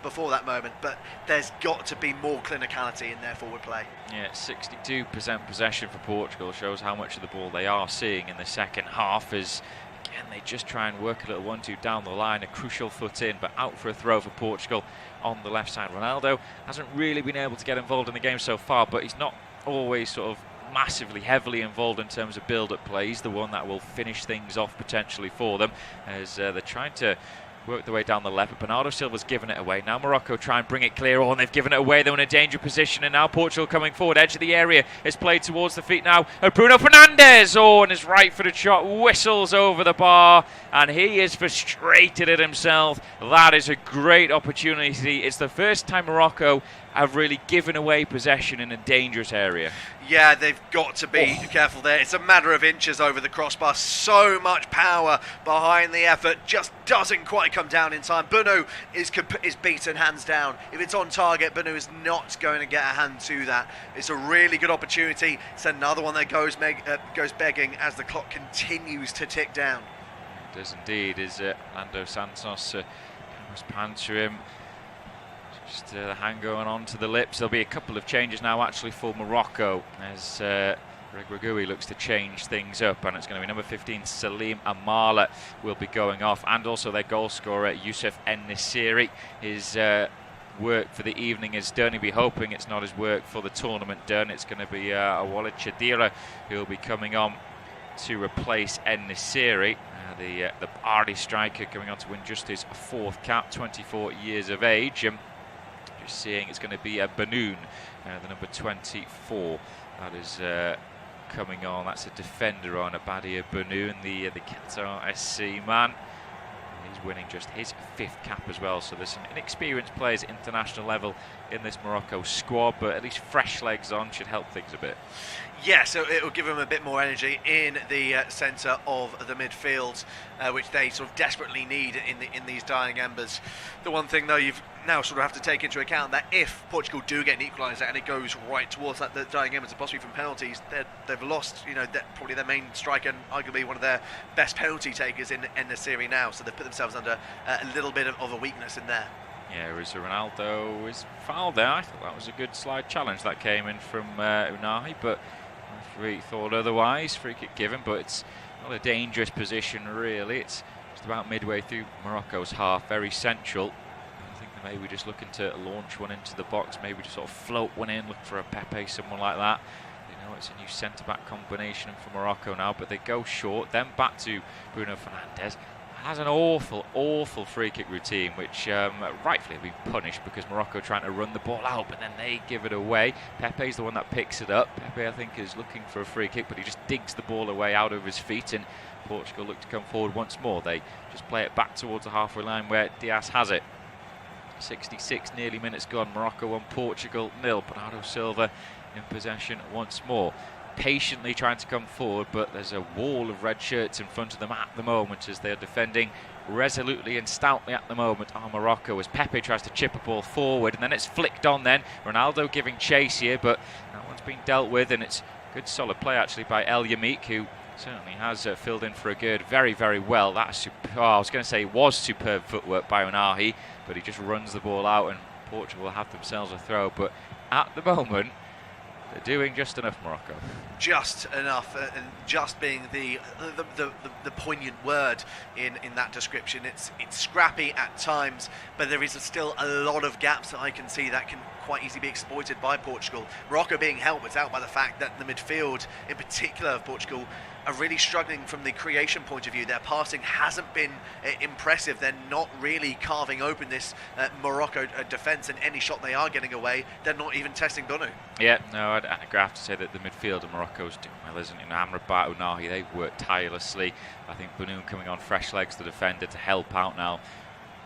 before that moment. But there's got to be more clinicality in their forward play. Yeah, 62% possession for Portugal shows how much of the ball they are seeing in the second half. As again, they just try and work a little 1-2 down the line, a crucial foot in, but out for a throw for Portugal on the left side. Ronaldo hasn't really been able to get involved in the game so far, but he's not always sort of massively, heavily involved in terms of build-up play. He's the one that will finish things off potentially for them, as they're trying to work their way down the left, but Bernardo Silva's given it away. Now Morocco try and bring it clear on. They've given it away. They're in a danger position, and now Portugal coming forward, edge of the area. It's played towards the feet now of Bruno Fernandes. And his right-footed shot whistles over the bar, and he is frustrated at himself. That is a great opportunity. It's the first time Morocco have really given away possession in a dangerous area. Yeah, they've got to be careful there. It's a matter of inches over the crossbar. So much power behind the effort, just doesn't quite come down in time. Bruno is beaten hands down. If it's on target, Bruno is not going to get a hand to that. It's a really good opportunity. It's another one that goes begging as the clock continues to tick down. It does indeed. Is Fernando Santos pans to him. Just the hand going on to the lips. There'll be a couple of changes now actually for Morocco, as Regragui looks to change things up, and it's going to be number 15 Salim Amala will be going off, and also their goal scorer Youssef En-Nesyri. His work for the evening is done. He'll be hoping it's not his work for the tournament done. It's going to be Walid Chadira who will be coming on to replace En-Nesyri. The Bardi striker coming on to win just his fourth cap, 24 years of age. Just seeing it's going to be a Banoun, the number 24. That is coming on. That's a defender on Abadia Banoun, the Qatar SC man. He's winning just his 5th cap as well, so there's some inexperienced players at international level in this Morocco squad, but at least fresh legs on should help things a bit. Yeah, so it will give them a bit more energy in the centre of the midfield, which they sort of desperately need in these dying embers. The one thing, though, you've now sort of have to take into account that if Portugal do get an equaliser and it goes right towards that, the dying embers, and possibly from penalties, they've lost, probably their main striker and arguably one of their best penalty takers in the series now. So they've put themselves under a little bit of a weakness in there. Yeah, Ronaldo is fouled there. I thought that was a good slide challenge that came in from Unai, but the referee thought otherwise. Free kick given, but it's not a dangerous position really. It's just about midway through Morocco's half, very central. I think they may be just looking to launch one into the box, maybe just sort of float one in, look for a Pepe, someone like that. They know it's a new centre-back combination for Morocco now, but they go short, then back to Bruno Fernandes. Has an awful free kick routine, which rightfully have been punished because Morocco trying to run the ball out, but then they give it away. Pepe's the one that picks it up. Pepe, I think, is looking for a free kick, but he just digs the ball away out of his feet, and Portugal look to come forward once more. They just play it back towards the halfway line where Diaz has it. 66 nearly minutes gone. Morocco 1, Portugal 0. Bernardo Silva in possession once more. Patiently trying to come forward, but there's a wall of red shirts in front of them at the moment as they're defending resolutely and stoutly at the moment are Morocco, as Pepe tries to chip a ball forward, and then it's flicked on then. Ronaldo giving chase here, but that one's been dealt with, and it's good solid play actually by El Yamik, who certainly has filled in for a good very well. That's I was going to say it was superb footwork by Unai, but he just runs the ball out and Portugal have themselves a throw. But at the moment they're doing just enough, Morocco. Just enough, and just being the poignant word in that description. It's scrappy at times, but there is still a lot of gaps that I can see that can quite easily be exploited by Portugal. Morocco being helped out by the fact that the midfield, in particular of Portugal, are really struggling from the creation point of view. Their passing hasn't been impressive. They're not really carving open this Morocco defence, and any shot they are getting away, they're not even testing Banu. Yeah, no, I'd have to say that the midfield of Morocco's doing well, isn't it? Amrabat, Unai, they've worked tirelessly. I think Banu coming on fresh legs, the defender, to help out now.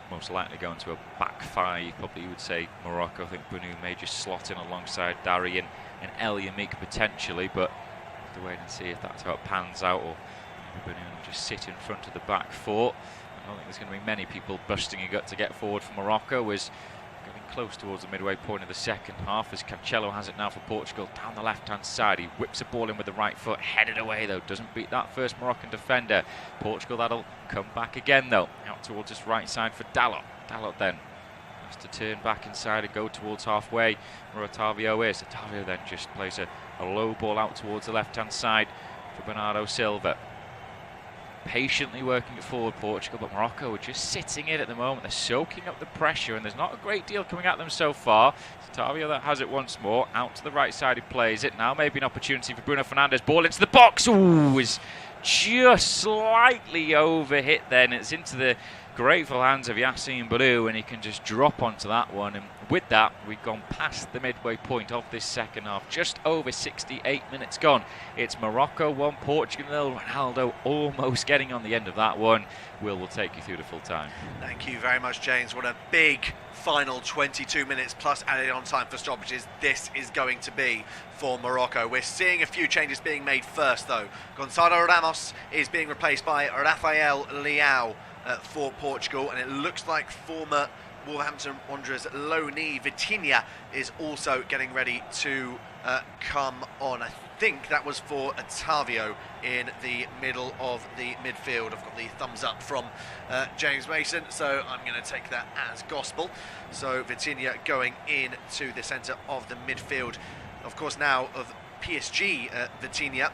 Most likely going to a back 5, probably you would say Morocco. I think Banu may just slot in alongside Dari and El Yamik potentially, but we'll have to wait and see if that's how it pans out, or maybe Banu will just sit in front of the back 4. I don't think there's going to be many people busting a gut to get forward for Morocco, as getting close towards the midway point of the second half, as Cancelo has it now for Portugal down the left-hand side. He whips a ball in with the right foot, headed away though, doesn't beat that first Moroccan defender. Portugal, that'll come back again though, out towards this right side for Dalot. Dalot then has to turn back inside and go towards halfway where Otavio is. Otavio then just plays a low ball out towards the left-hand side for Bernardo Silva. Patiently working it forward, Portugal, but Morocco are just sitting in at the moment. They're soaking up the pressure, and there's not a great deal coming at them so far. Otavio that has it once more, out to the right side, he plays it. Now maybe an opportunity for Bruno Fernandes, ball into the box. Ooh, is just slightly overhit then. It's into the grateful hands of Yassine Bounou, and he can just drop onto that one. And with that, we've gone past the midway point of this second half. Just over 68 minutes gone. It's Morocco 1, Portugal 0. Ronaldo almost getting on the end of that one. Will take you through the full time. Thank you very much, James. What a big final 22 minutes plus added on time for stoppages this is going to be for Morocco. We're seeing a few changes being made first, though. Gonçalo Ramos is being replaced by Rafael Leao for Portugal, and it looks like former Wolverhampton Wanderers loanee Vitinha is also getting ready to come on. I think that was for Otavio in the middle of the midfield. I've got the thumbs up from James Mason, so I'm going to take that as gospel. So Vitinha going into the centre of the midfield. Of course, now of PSG, Vitinha.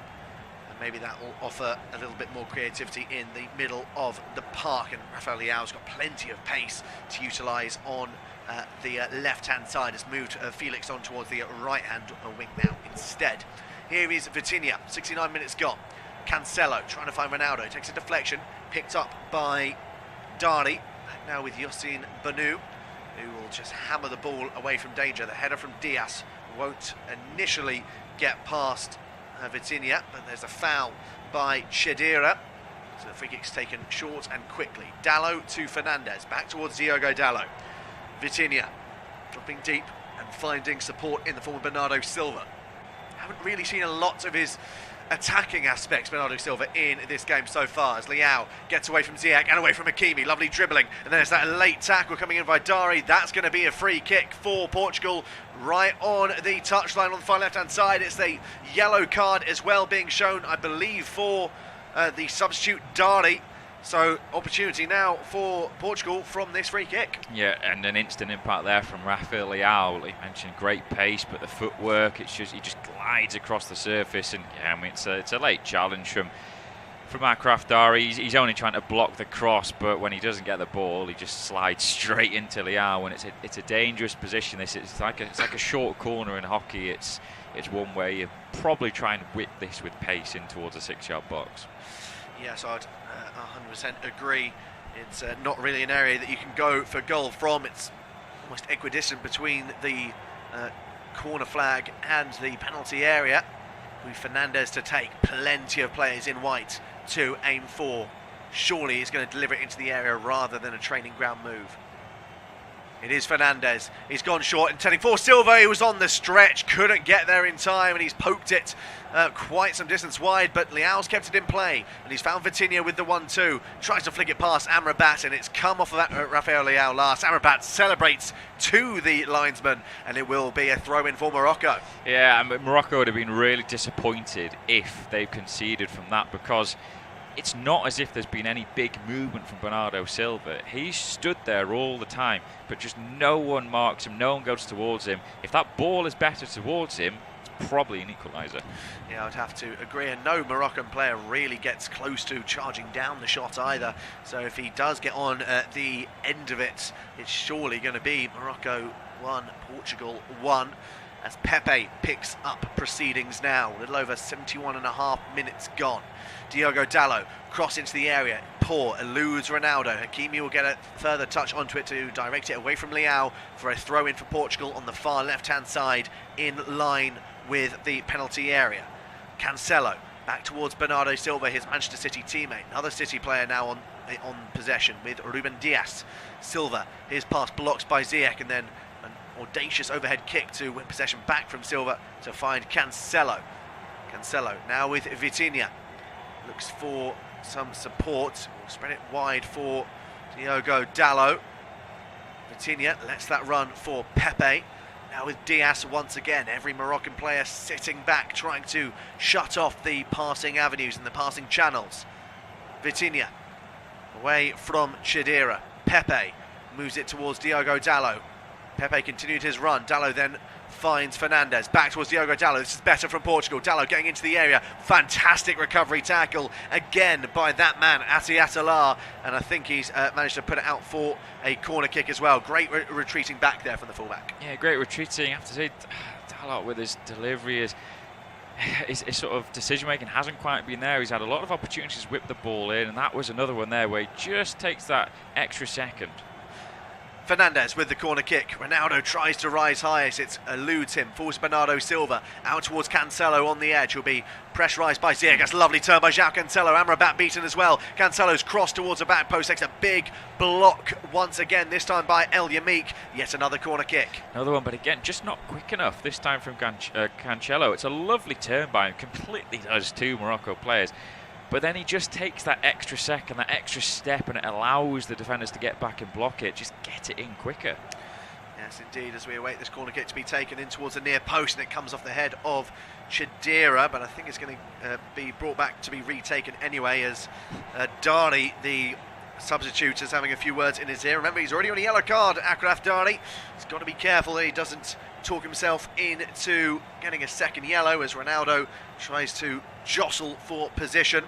Maybe that will offer a little bit more creativity in the middle of the park, and Rafael Leao's got plenty of pace to utilise on the left-hand side. Has moved Felix on towards the right-hand wing now instead. Here is Vitinha, 69 minutes gone. Cancelo trying to find Ronaldo, takes a deflection, picked up by Dari. Back now with Yassine Bounou. who will just hammer the ball away from danger. The header from Diaz won't initially get past Vitinha, but there's a foul by Chedira. So the free kick's taken short and quickly. Dallo to Fernandez, back towards Diogo Dallo. Vitinha dropping deep and finding support in the form of Bernardo Silva. Haven't really seen a lot of his attacking aspects, Bernardo Silva, in this game so far, as Leao gets away from Ziyech and away from Hakimi. Lovely dribbling, and then there's that late tackle coming in by Dari. That's going to be a free kick for Portugal right on the touchline on the far left hand side. It's the yellow card as well being shown, I believe, for the substitute Dari. So opportunity now for Portugal from this free kick. Yeah, and an instant impact there from Rafael Leao. He mentioned great pace, but the footwork, he just glides across the surface. And yeah, I mean, it's a late challenge from Akraf Dari. He's only trying to block the cross, but when he doesn't get the ball, he just slides straight into Leao. And it's a dangerous position. It's like a short corner in hockey. It's one where you probably try and whip this with pace in towards a 6-yard box. Yes, I'd 100% agree. It's not really an area that you can go for goal from. It's almost equidistant between the corner flag and the penalty area. With Fernandez to take, plenty of players in white to aim for. Surely he's going to deliver it into the area rather than a training ground move. It is Fernandez. He's gone short, intending for Silva. He was on the stretch, couldn't get there in time, and he's poked it quite some distance wide, but Leao's kept it in play, and he's found Vitinha with the 1-2. Tries to flick it past Amrabat, and it's come off of that Rafael Leao last. Amrabat celebrates to the linesman, and it will be a throw-in for Morocco. Yeah, and Morocco would have been really disappointed if they conceded from that, because it's not as if there's been any big movement from Bernardo Silva. He's stood there all the time, but just no one marks him, no one goes towards him. If that ball is better towards him, it's probably an equaliser. Yeah, I'd have to agree, and no Moroccan player really gets close to charging down the shot either. So if he does get on at the end of it, it's surely going to be Morocco 1, Portugal 1. As Pepe picks up proceedings now. A little over 71.5 minutes gone. Diogo Dallo, cross into the area. Poor, eludes Ronaldo. Hakimi will get a further touch onto it to direct it away from Leao for a throw-in for Portugal on the far left-hand side in line with the penalty area. Cancelo, back towards Bernardo Silva, his Manchester City teammate. Another City player now on possession with Ruben Dias. Silva, his pass blocked by Ziyech, and then an audacious overhead kick to win possession back from Silva to find Cancelo. Cancelo now with Vitinha. Looks for some support. We'll spread it wide for Diogo Dallo. Vitinha lets that run for Pepe. Now with Diaz once again. Every Moroccan player sitting back, trying to shut off the passing avenues and the passing channels. Vitinha away from Chedira. Pepe moves it towards Diogo Dallo. Pepe continued his run. Dallo then finds Fernandez. Back towards Diogo Dallo. This is better from Portugal. Dallo getting into the area. Fantastic recovery tackle again by that man, Atiatalar. And I think he's managed to put it out for a corner kick as well. Great retreating back there from the fullback. Yeah, great retreating. I have to say, Dallo with his delivery, his sort of decision-making hasn't quite been there. He's had a lot of opportunities to whip the ball in, and that was another one there where he just takes that extra second. Fernandez with the corner kick. Ronaldo tries to rise high as it eludes him. Falls Bernardo Silva out towards Cancelo on the edge. He'll be pressurised by Ziyech. That's a lovely turn by João Cancelo. Amrabat beaten as well. Cancelo's cross towards the back post takes a big block once again, this time by El Yamik. Yet another corner kick. Another one, but again, just not quick enough. This time from Cancelo. It's a lovely turn by him. Completely does two Morocco players. But then he just takes that extra second, that extra step, and it allows the defenders to get back and block it. Just get it in quicker. Yes, indeed, as we await this corner kick to be taken in towards the near post, and it comes off the head of Chedira, but I think it's going to be brought back to be retaken anyway, as Dari, the substitute, is having a few words in his ear. Remember, he's already on a yellow card, Akraf Dari. He's got to be careful that he doesn't talk himself into getting a second yellow as Ronaldo tries to jostle for position.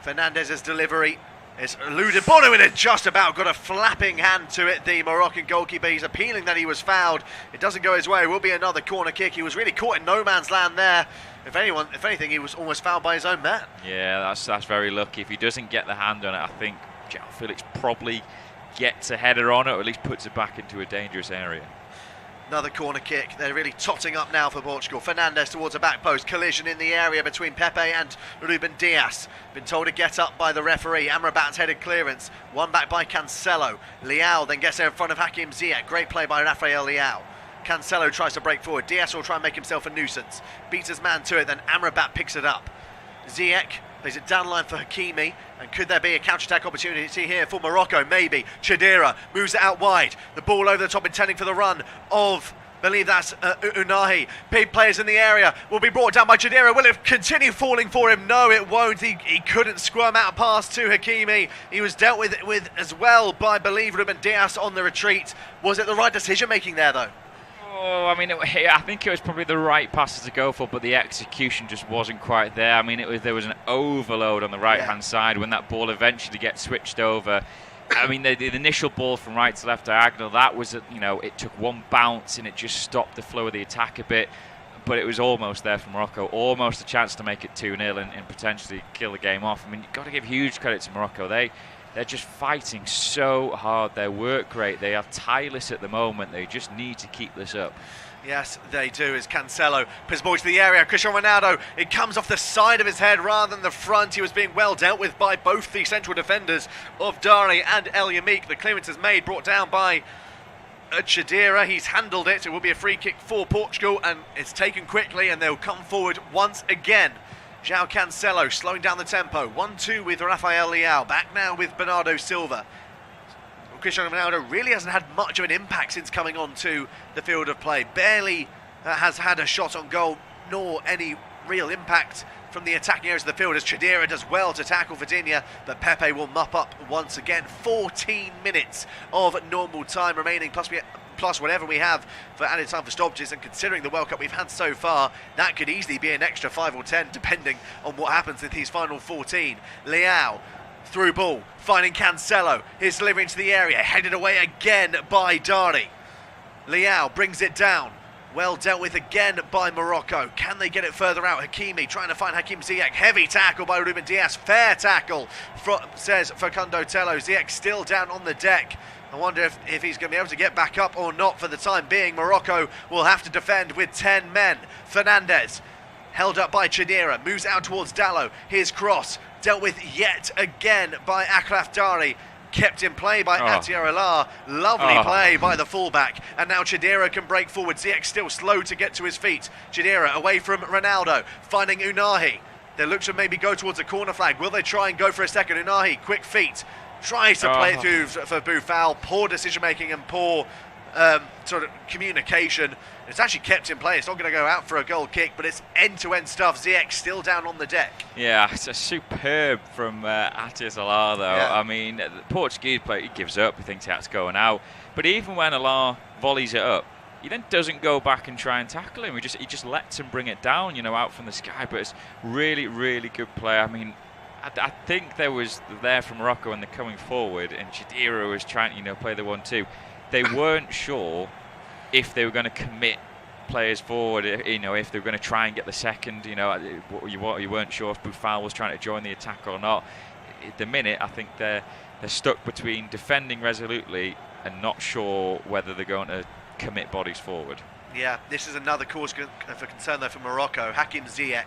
Fernandez's delivery is eluded. Bono in it, just about got a flapping hand to it. The Moroccan goalkeeper, he's appealing that he was fouled. It doesn't go his way. It will be another corner kick. He was really caught in no man's land there. If anything, he was almost fouled by his own man. Yeah, that's very lucky. If he doesn't get the hand on it, I think João Felix probably gets a header on it, or at least puts it back into a dangerous area. Another corner kick. They're really totting up now for Portugal. Fernandes towards a back post. Collision in the area between Pepe and Ruben Dias. Been told to get up by the referee. Amrabat's headed clearance. One back by Cancelo. Leao then gets there in front of Hakim Ziyech. Great play by Rafael Leao. Cancelo tries to break forward. Dias will try and make himself a nuisance. Beats his man to it, then Amrabat picks it up. Ziyech plays it down the line for Hakimi, and could there be a counter-attack opportunity here for Morocco? Maybe. Chidera moves it out wide. The ball over the top, intending for the run of, I believe that's Unahi. Big players in the area, will be brought down by Chidera. Will it continue falling for him? No, it won't. He couldn't squirm out past to Hakimi. He was dealt with as well by, I believe, Ruben Dias on the retreat. Was it the right decision-making there, though? Oh, I mean, I think it was probably the right passes to go for, but the execution just wasn't quite there. I mean, there was an overload on the right-hand side when that ball eventually gets switched over. I mean, the initial ball from right to left diagonal, that was, it took one bounce and it just stopped the flow of the attack a bit. But it was almost there for Morocco, almost a chance to make it 2-0 and potentially kill the game off. I mean, you've got to give huge credit to Morocco. They're just fighting so hard. Their work rate, they are tireless at the moment. They just need to keep this up. Yes, they do, as Cancelo puts the ball to the area. Cristiano Ronaldo, it comes off the side of his head rather than the front. He was being well dealt with by both the central defenders of Dari and El Yamik. The clearance is made, brought down by Chidera. He's handled it. It will be a free kick for Portugal, and it's taken quickly, and they'll come forward once again. João Cancelo slowing down the tempo. 1-2 with Rafael Leao. Back now with Bernardo Silva. Cristiano Ronaldo really hasn't had much of an impact since coming onto the field of play. Barely has had a shot on goal, nor any real impact from the attacking areas of the field, as Chidera does well to tackle Vitinha, but Pepe will mop up once again. 14 minutes of normal time remaining, plus whatever we have for added time for stoppages, and considering the World Cup we've had so far, that could easily be an extra 5 or 10 depending on what happens in these final 14. Leao, through ball, finding Cancelo, his delivery into the area, headed away again by Dari. Leao brings it down, well dealt with again by Morocco. Can they get it further out? Hakimi trying to find Hakim Ziyech. Heavy tackle by Ruben Dias. Fair tackle, says Facundo Tello. Ziyech still down on the deck. I wonder if he's going to be able to get back up or not for the time being. Morocco will have to defend with 10 men. Fernandes, held up by Chidera, moves out towards Dalot. His cross, dealt with yet again by Akraf Dari. Kept in play by Atier Alar. Lovely play by the fullback. And now Chidera can break forward. Ziyech still slow to get to his feet. Chidera away from Ronaldo, finding Unahi. They look to maybe go towards a corner flag. Will they try and go for a second? Unahi, quick feet. Tries to play it through for Boufal. Poor decision making and poor sort of communication. It's actually kept in play. It's not going to go out for a goal kick, but it's end-to-end stuff. Ziyech still down on the deck. Yeah, it's a superb from Atier Alar, though. Yeah. I mean, the Portuguese player, he gives up. He thinks that's going out. But even when Alar volleys it up, he then doesn't go back and try and tackle him. He just lets him bring it down, out from the sky. But it's really, really good play. I mean, I think there was there from Morocco when they're coming forward, and Chidera was trying to play the 1-2. They weren't sure if they were going to commit players forward, if they were going to try and get the second. You weren't sure if Boufal was trying to join the attack or not. At the minute, I think they're stuck between defending resolutely and not sure whether they're going to commit bodies forward. Yeah, this is another cause for concern though for Morocco. Hakim Ziyech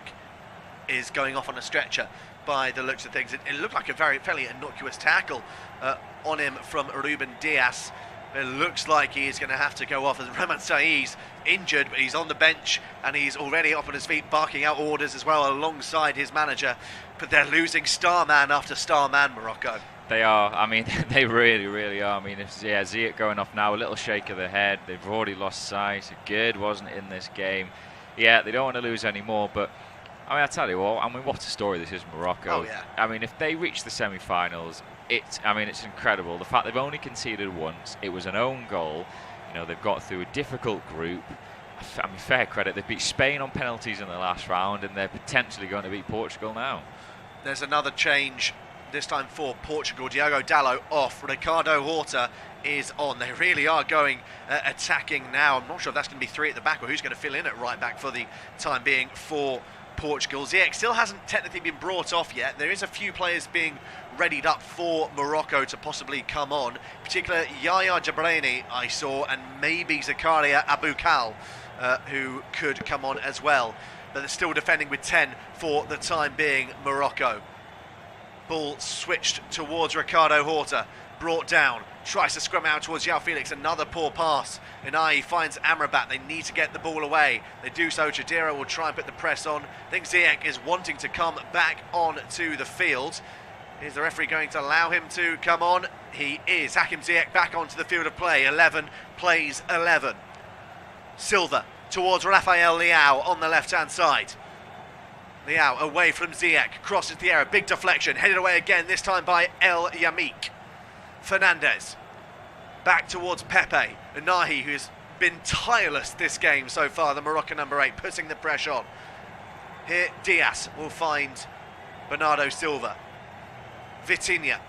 is going off on a stretcher by the looks of things. It looked like a fairly innocuous tackle on him from Ruben Dias. It looks like he is going to have to go off, as Rahman Saeed's injured, but he's on the bench and he's already up on his feet barking out orders as well alongside his manager. But they're losing star man after star man, Morocco. They are. I mean, they really, really are. I mean, Ziyech going off now, a little shake of the head. They've already lost sight. Good wasn't in this game. Yeah, they don't want to lose any more, but I mean, I tell you what, what a story this is, Morocco. Oh, yeah. I mean, if they reach the semi-finals, it's incredible. The fact they've only conceded once, it was an own goal. They've got through a difficult group. I mean, fair credit. They beat Spain on penalties in the last round, and they're potentially going to beat Portugal now. There's another change, this time for Portugal. Diogo Dalot off. Ricardo Horta is on. They really are going attacking now. I'm not sure if that's going to be three at the back or who's going to fill in at right back for the time being for Portugal. Ziyech still hasn't technically been brought off yet. There is a few players being readied up for Morocco to possibly come on. In particular, Yaya Jabrani I saw, and maybe Zakaria Aboukal, who could come on as well. But they're still defending with 10 for the time being, Morocco. Ball switched towards Ricardo Horta, brought down, tries to scrum out towards João Felix, another poor pass. Unai finds Amrabat, they need to get the ball away. They do so, Chadira will try and put the press on. I think Ziyech is wanting to come back on to the field. Is the referee going to allow him to come on? He is. Hakim Ziyech back onto the field of play. 11 plays 11. Silva towards Rafael Leao on the left-hand side. Leao away from Ziyech, crosses the area, big deflection, headed away again, this time by El Yamik. Fernandez back towards Pepe. Unahi, who's been tireless this game so far, the Moroccan number 8, putting the pressure on. Here Diaz will find Bernardo Silva. Vitinha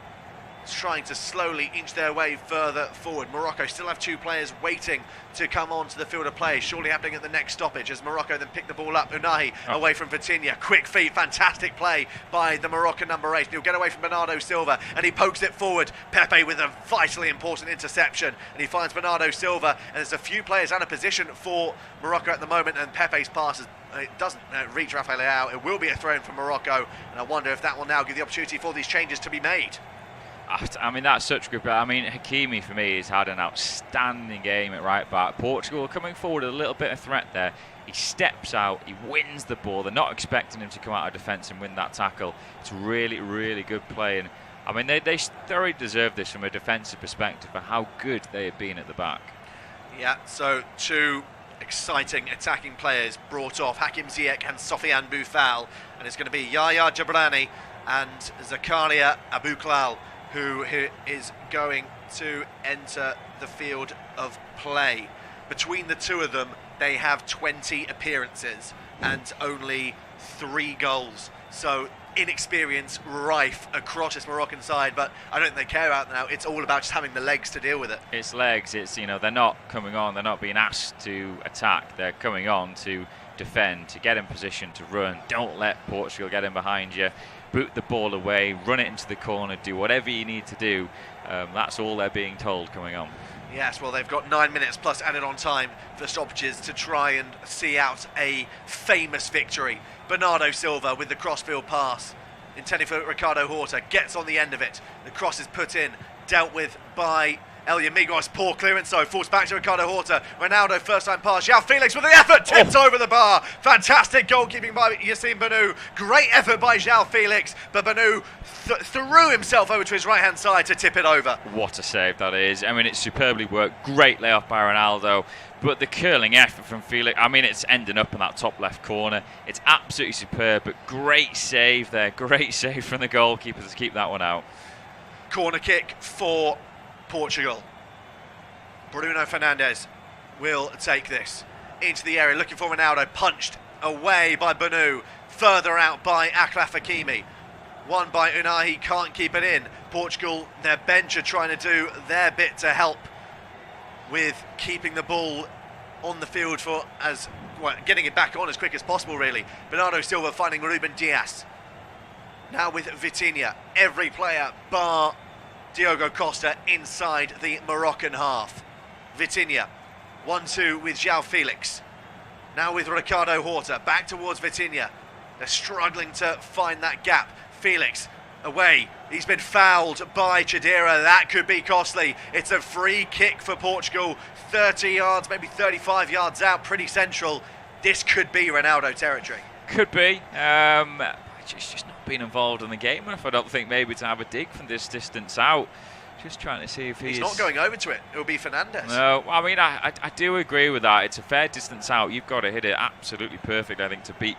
is trying to slowly inch their way further forward. Morocco still have 2 players waiting to come onto the field of play, surely happening at the next stoppage as Morocco then pick the ball up. Unai away from Vitinha, quick feet, fantastic play by the Moroccan number 8. He'll get away from Bernardo Silva and he pokes it forward. Pepe with a vitally important interception, and he finds Bernardo Silva, and there's a few players out of position for Morocco at the moment, and Pepe's pass it doesn't reach Rafael Leao. It will be a throw in for Morocco, and I wonder if that will now give the opportunity for these changes to be made. I mean, that's such good. I mean, Hakimi for me has had an outstanding game at right back. Portugal coming forward a little bit of threat there. He steps out, he wins the ball. They're not expecting him to come out of defence and win that tackle. It's really, really good play. And I mean, they thoroughly deserve this from a defensive perspective for how good they have been at the back. Yeah, so 2 exciting attacking players brought off, Hakim Ziyech and Sofiane Boufal, and it's going to be Yaya Jabrani and Zakaria Aboukal who is going to enter the field of play. Between the 2 of them, they have 20 appearances and only 3 goals. So inexperience rife across this Moroccan side, but I don't think they care about that now. It's all about just having the legs to deal with it. It's legs. It's, you know, they're not coming on. They're not being asked to attack. They're coming on to defend, to get in position, to run. Don't let Portugal get in behind you. Boot the ball away, run it into the corner, do whatever you need to do. That's all they're being told coming on. Yes, well, they've got 9 minutes plus added on time for stoppages to try and see out a famous victory. Bernardo Silva with the crossfield pass, intended for Ricardo Horta, gets on the end of it. The cross is put in, dealt with by El Yamigos, poor clearance, so falls back to Ricardo Horta. Ronaldo, first time pass. João Felix with the effort, tipped over the bar. Fantastic goalkeeping by Yassine Bounou. Great effort by João Felix, but Bounou threw himself over to his right hand side to tip it over. What a save that is. I mean, it's superbly worked. Great layoff by Ronaldo, but the curling effort from Felix, I mean, it's ending up in that top left corner. It's absolutely superb, but great save there. Great save from the goalkeeper to keep that one out. Corner kick for Portugal. Bruno Fernandes will take this into the area, looking for Ronaldo, punched away by Bounou, further out by Achraf Hakimi. One by Unai, can't keep it in. Portugal, their bench are trying to do their bit to help with keeping the ball on the field for getting it back on as quick as possible, really. Bernardo Silva finding Ruben Diaz. Now with Vitinha, every player bar Diogo Costa inside the Moroccan half. Vitinha, 1-2 with João Felix. Now with Ricardo Horta, back towards Vitinha. They're struggling to find that gap. Felix, away. He's been fouled by Chadira. That could be costly. It's a free kick for Portugal. 30 yards, maybe 35 yards out, pretty central. This could be Ronaldo territory. Could be. Just not being involved in the game enough, I don't think, maybe to have a dig from this distance out. Just trying to see if he's not going over to it. It'll be Fernandes. No, I mean, I do agree with that. It's a fair distance out. You've got to hit it absolutely perfect, I think, to beat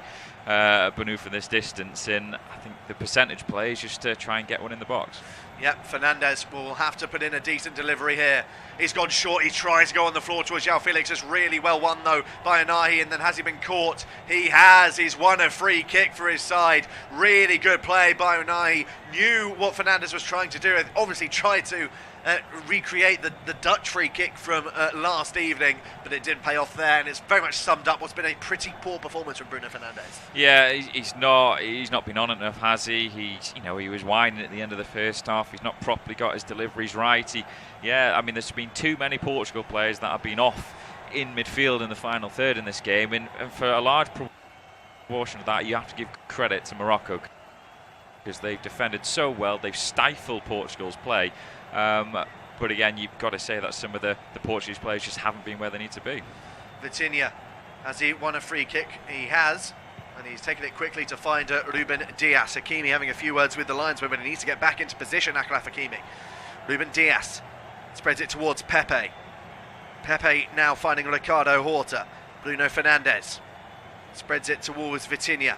Bounou from this distance. And I think the percentage play is just to try and get one in the box. Yep, Fernandes will have to put in a decent delivery here. He's gone short, he tries to go on the floor towards João Felix. It's really well won though by Unai, and then has he been caught? He has, he's won a free kick for his side. Really good play by Unai, knew what Fernandes was trying to do, and obviously tried to recreate the Dutch free kick from last evening, but it didn't pay off there, and it's very much summed up what's been a pretty poor performance from Bruno Fernandes. Yeah, he's not been on it enough, has he? He was whining at the end of the first half. He's not properly got his deliveries right. I mean, there's been too many Portugal players that have been off in midfield in the final third in this game, and for a large proportion of that, you have to give credit to Morocco, because they've defended so well. They've stifled Portugal's play. But again, you've got to say that some of the Portuguese players just haven't been where they need to be. Vitinha, has he won a free kick? He has, and he's taken it quickly to find Ruben Dias. Hakimi having a few words with the linesman, but he needs to get back into position, Achraf Hakimi. Ruben Dias spreads it towards Pepe. Pepe now finding Ricardo Horta. Bruno Fernandes spreads it towards Vitinha,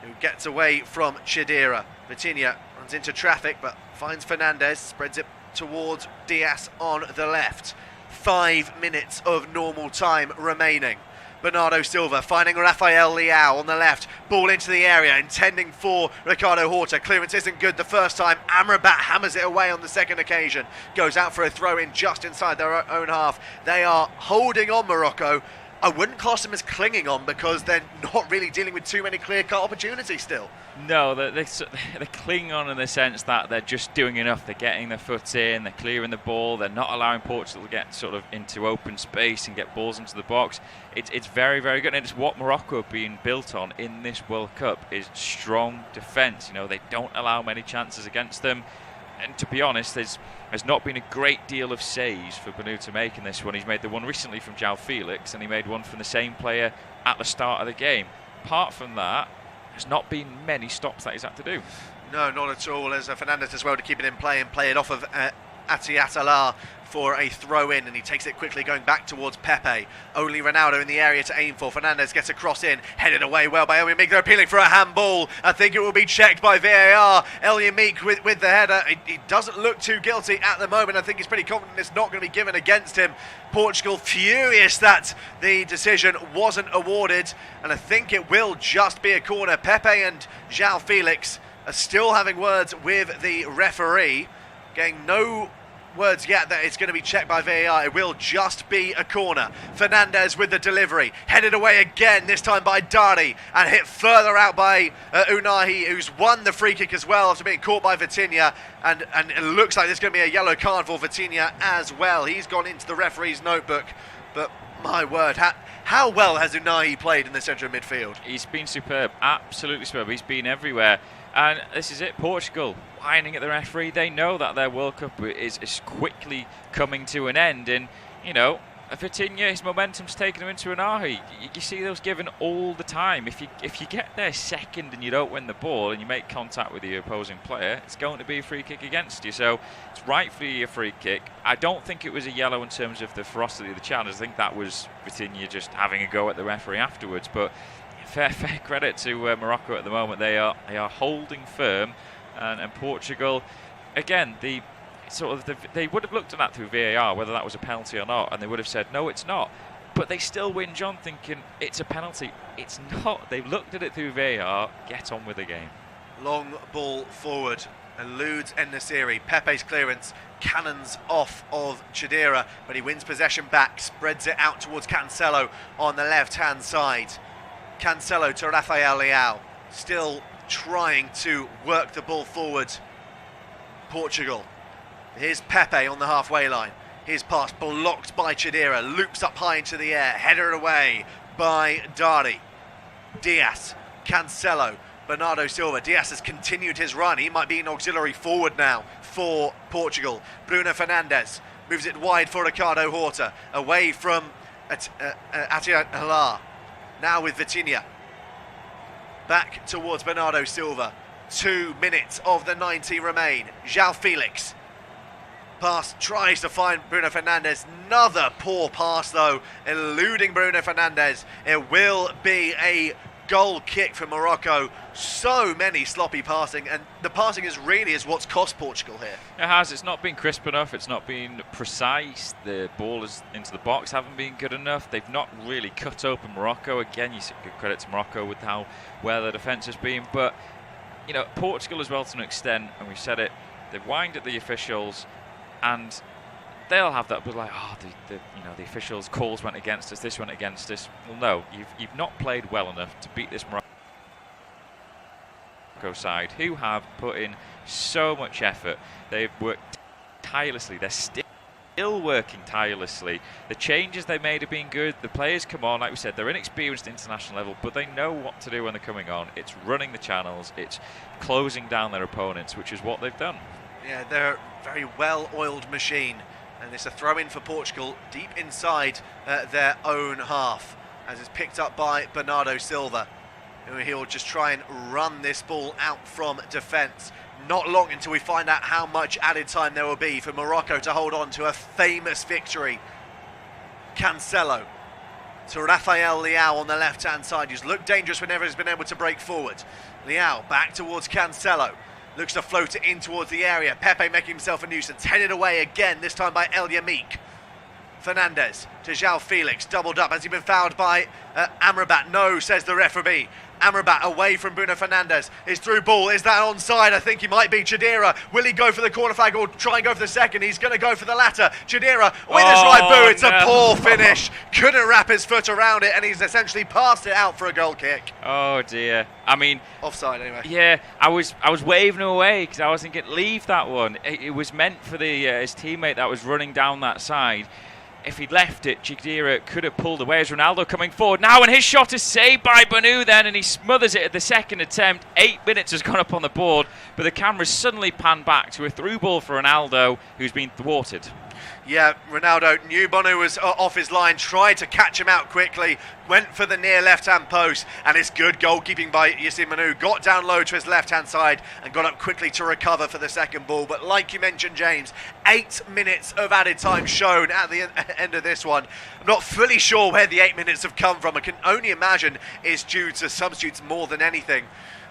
who gets away from Chidera. Vitinha runs into traffic, but finds Fernandes, spreads it towards Dias on the left. 5 minutes of normal time remaining. Bernardo Silva finding Rafael Leao on the left. Ball into the area, intending for Ricardo Horta. Clearance isn't good the first time. Amrabat hammers it away on the second occasion. Goes out for a throw-in just inside their own half. They are holding on, Morocco. I wouldn't class them as clinging on, because they're not really dealing with too many clear-cut opportunities still. No, they cling on in the sense that they're just doing enough. They're getting their foot in, they're clearing the ball, they're not allowing Portugal to get sort of into open space and get balls into the box. It's very, very good, and it's what Morocco have been built on in this World Cup, is strong defence. They don't allow many chances against them. And to be honest, there's not been a great deal of saves for Banu to make in this one. He's made the one recently from João Felix, and he made one from the same player at the start of the game. Apart from that, there's not been many stops that he's had to do. No, not at all. There's Fernandes as well to keep it in play and play it off of Atiatala for a throw-in, and he takes it quickly going back towards Pepe. Only Ronaldo in the area to aim for. Fernandes gets a cross in, headed away well by El Yamik. They're appealing for a handball. I think it will be checked by VAR. El Yamik with the header. He doesn't look too guilty at the moment. I think he's pretty confident it's not going to be given against him. Portugal furious that the decision wasn't awarded, and I think it will just be a corner. Pepe and João Felix are still having words with the referee, getting no words yet that it's going to be checked by VAR. It will just be a corner. Fernandes with the delivery, headed away again, this time by Dari, and hit further out by Unahi, who's won the free kick as well after being caught by Vitinha, and it looks like there's going to be a yellow card for Vitinha as well. He's gone into the referee's notebook, but my word, how well has Unahi played in the centre of midfield? He's been superb, absolutely superb. He's been everywhere. And this is it, Portugal whining at the referee. They know that their World Cup is quickly coming to an end. And, Vitinha, his momentum's taken him into an Unahi. You see those given all the time. If you get there second and you don't win the ball and you make contact with the opposing player, it's going to be a free kick against you. So it's rightfully a free kick. I don't think it was a yellow in terms of the ferocity of the challenge. I think that was Vitinha just having a go at the referee afterwards. But fair credit to Morocco at the moment. They are holding firm, and Portugal, again, they would have looked at that through VAR, whether that was a penalty or not, and they would have said no, it's not. But they still win, John, thinking it's a penalty. It's not. They've looked at it through VAR. Get on with the game. Long ball forward, eludes En-Nesyri. Pepe's clearance cannons off of Chidera, but he wins possession back, spreads it out towards Cancelo on the left-hand side. Cancelo to Rafael Leao, still trying to work the ball forward. Portugal. Here's Pepe on the halfway line. His pass blocked by Chidera, loops up high into the air, headed away by Dari. Dias, Cancelo, Bernardo Silva. Dias has continued his run. He might be an auxiliary forward now for Portugal. Bruno Fernandes moves it wide for Ricardo Horta, away from Atiatala. Now with Vitinha. Back towards Bernardo Silva. 2 minutes of the 90 remain. João Felix. Pass tries to find Bruno Fernandes. Another poor pass though, eluding Bruno Fernandes. It will be a goal kick for Morocco. So many sloppy passing, and the passing is what's cost Portugal here. It has. It's not been crisp enough. It's not been precise. The ball is into the box haven't been good enough. They've not really cut open Morocco. Again, you give credit to Morocco with how well their defence has been. But Portugal as well to an extent, and we've said it. They've whined at the officials. and they'll have that, but like, oh, the officials' calls went against us, this went against us. Well, no, you've not played well enough to beat this Morocco side, who have put in so much effort. They've worked tirelessly. They're still working tirelessly. The changes they made have been good. The players come on, like we said, they're inexperienced at international level, but they know what to do when they're coming on. It's running the channels, it's closing down their opponents, which is what they've done. Yeah, they're a very well-oiled machine. And it's a throw-in for Portugal deep inside their own half, as it's picked up by Bernardo Silva. He'll just try and run this ball out from defence. Not long until we find out how much added time there will be for Morocco to hold on to a famous victory. Cancelo to Rafael Leao on the left-hand side. He's looked dangerous whenever he's been able to break forward. Leao back towards Cancelo. Looks to float it in towards the area. Pepe making himself a nuisance. Headed away again, this time by El Yamik. Fernandez to João Felix. Doubled up. Has he been fouled by Amrabat? No, says the referee. Amrabat away from Bruno Fernandes. His through ball. Is that onside? I think he might be. Chidera. Will he go for the corner flag or try and go for the second? He's going to go for the latter. Chidera with his right boot. It's a poor finish. Couldn't wrap his foot around it, and he's essentially passed it out for a goal kick. Oh dear. I mean, offside anyway. Yeah, I was waving him away because I was thinking, leave that one. It was meant for his teammate that was running down that side. If he'd left it, Chidera could have pulled away. As Ronaldo coming forward now, and his shot is saved by Banu then, and he smothers it at the second attempt. 8 minutes has gone up on the board, but the camera's suddenly panned back to a through ball for Ronaldo, who's been thwarted. Yeah, Ronaldo knew Bonu was off his line, tried to catch him out quickly, went for the near left-hand post, and it's good goalkeeping by Yassine Manu. Got down low to his left-hand side and got up quickly to recover for the second ball. But like you mentioned, James, 8 minutes of added time shown at the end of this one. I'm not fully sure where the 8 minutes have come from. I can only imagine it's due to substitutes more than anything.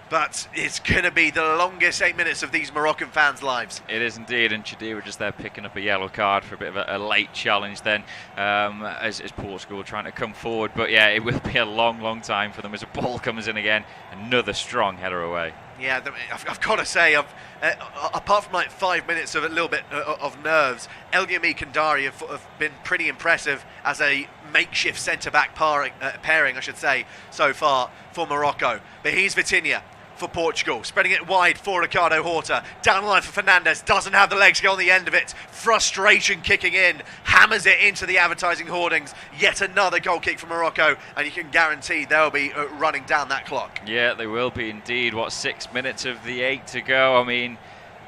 But it's going to be the longest 8 minutes of these Moroccan fans' lives. It is indeed, and Chidera just there picking up a yellow card for a bit of a late challenge then, as Portugal trying to come forward. But yeah, it will be a long, long time for them as a ball comes in again. Another strong header away. Yeah, I've got to say, apart from like 5 minutes of a little bit of nerves, El Yamik and Dari have been pretty impressive as a makeshift centre-back pairing, I should say, so far for Morocco. But here's Vitinha for Portugal, spreading it wide for Ricardo Horta. Down the line for Fernandes, doesn't have the legs to go on the end of it. Frustration kicking in, hammers it into the advertising hoardings. Yet another goal kick for Morocco, and you can guarantee they'll be running down that clock. Yeah, they will be indeed. 6 minutes of the 8 to go. I mean,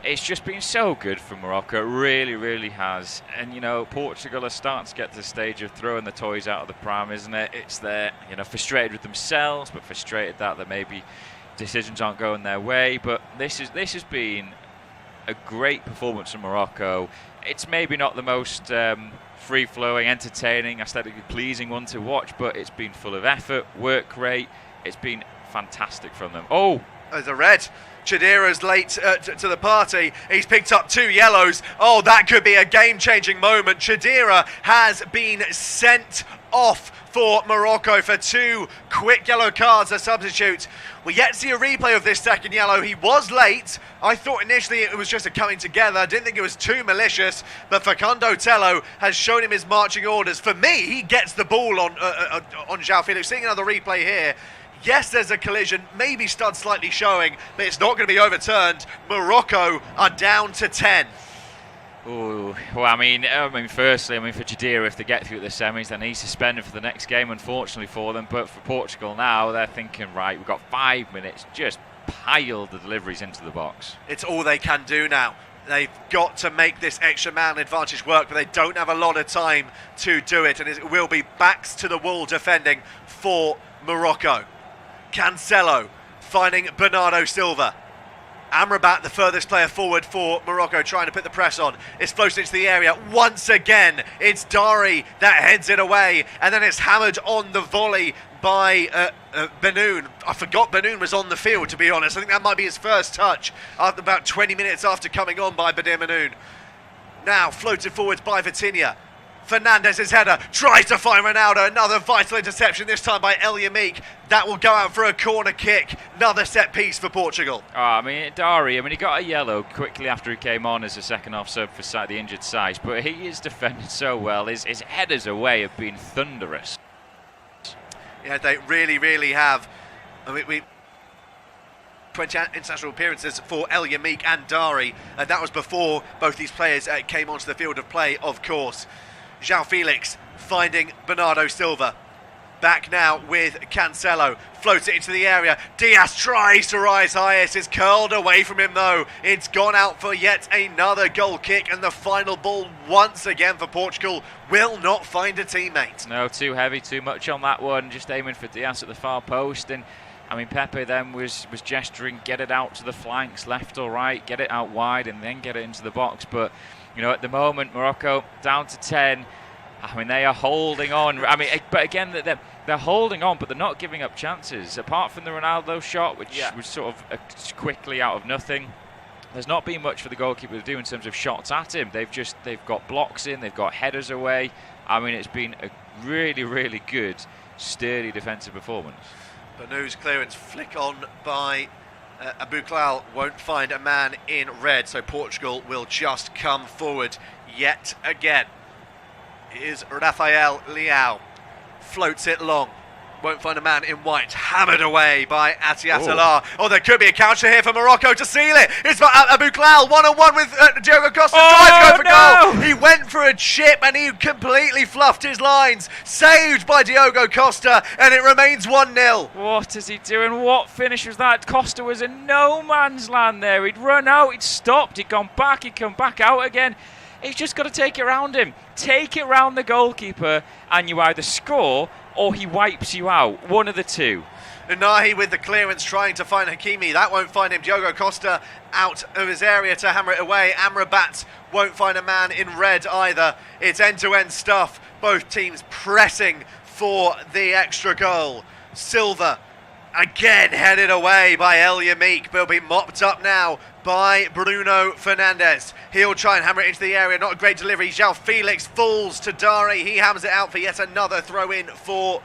it's just been so good for Morocco. It really, really has. And, Portugal are starting to get to the stage of throwing the toys out of the pram, isn't it? It's they're, frustrated with themselves, but frustrated that maybe decisions aren't going their way. But this has been a great performance from Morocco. It's maybe not the most free-flowing, entertaining, aesthetically pleasing one to watch, but it's been full of effort, work rate. It's been fantastic from them. Oh, there's a red. Chidera's late to the party. He's picked up 2 yellows. Oh, that could be a game-changing moment. Chidera has been sent off for Morocco for 2 quick yellow cards as substitute. We yet to see a replay of this second yellow. He was late. I thought initially it was just a coming together. I didn't think it was too malicious, but Facundo Tello has shown him his marching orders. For me, he gets the ball on João Felix. Seeing another replay here. Yes, there's a collision, maybe stud slightly showing, but it's not going to be overturned. Morocco are down to 10. Ooh, well, firstly, for Chidera, if they get through the semis, then he's suspended for the next game, unfortunately for them. But for Portugal now, they're thinking, right, we've got 5 minutes, just pile the deliveries into the box. It's all they can do now. They've got to make this extra man advantage work, but they don't have a lot of time to do it. And it will be backs to the wall defending for Morocco. Cancelo finding Bernardo Silva. Amrabat, the furthest player forward for Morocco, trying to put the press on. It's floated into the area. Once again, it's Dari that heads it away. And then it's hammered on the volley by Benoun. I forgot Benoun was on the field, to be honest. I think that might be his first touch after about 20 minutes after coming on by Badir Benoun. Now floated forwards by Vitinha. Fernandez's header tries to find Ronaldo. Another vital interception, this time by El Yamik. That will go out for a corner kick. Another set piece for Portugal. Oh, I mean, Dari, he got a yellow quickly after he came on as a second half sub for the injured side, but he is defended so well. His headers away have been thunderous. Yeah, they really, really have. I mean, we 20 international appearances for El Yamik and Dari, and that was before both these players came onto the field of play, of course. João Felix finding Bernardo Silva. Back now with Cancelo. Floats it into the area. Diaz tries to rise highest. It's curled away from him though. It's gone out for yet another goal kick, and the final ball once again for Portugal will not find a teammate. No, too heavy, too much on that one. Just aiming for Diaz at the far post, and I mean, Pepe then was gesturing, get it out to the flanks, left or right, get it out wide and then get it into the box. But, you know, at the moment, Morocco down to 10. I mean, they are holding on. I mean, but again, they're holding on, but they're not giving up chances. Apart from the Ronaldo shot, which was sort of quickly out of nothing, there's not been much for the goalkeeper to do in terms of shots at him. They've got blocks in, they've got headers away. I mean, it's been a really, really good, sturdy defensive performance. Banu's clearance flick on by Abu Klal won't find a man in red, so Portugal will just come forward yet again. Here's Rafael Leao, floats it long, won't find a man in white, hammered away by Atiatalar. Oh, there could be a counter here for Morocco to seal it. It's for Abu Klal, one-on-one with Diogo Costa, trying to go for goal. He went for a chip and he completely fluffed his lines. Saved by Diogo Costa, and it remains 1-0. What is he doing? What finish was that? Costa was in no man's land there. He'd run out, he'd stopped, he'd gone back, he'd come back out again. He's just got to take it round him. Take it round the goalkeeper, and you either score or he wipes you out. One of the two. Unahi with the clearance trying to find Hakimi. That won't find him. Diogo Costa out of his area to hammer it away. Amrabat won't find a man in red either. It's end-to-end stuff. Both teams pressing for the extra goal. Silva again headed away by El Yamik, but will be mopped up now by Bruno Fernandes. He'll try and hammer it into the area. Not a great delivery. João Felix falls to Dari. He hammers it out for yet another throw-in for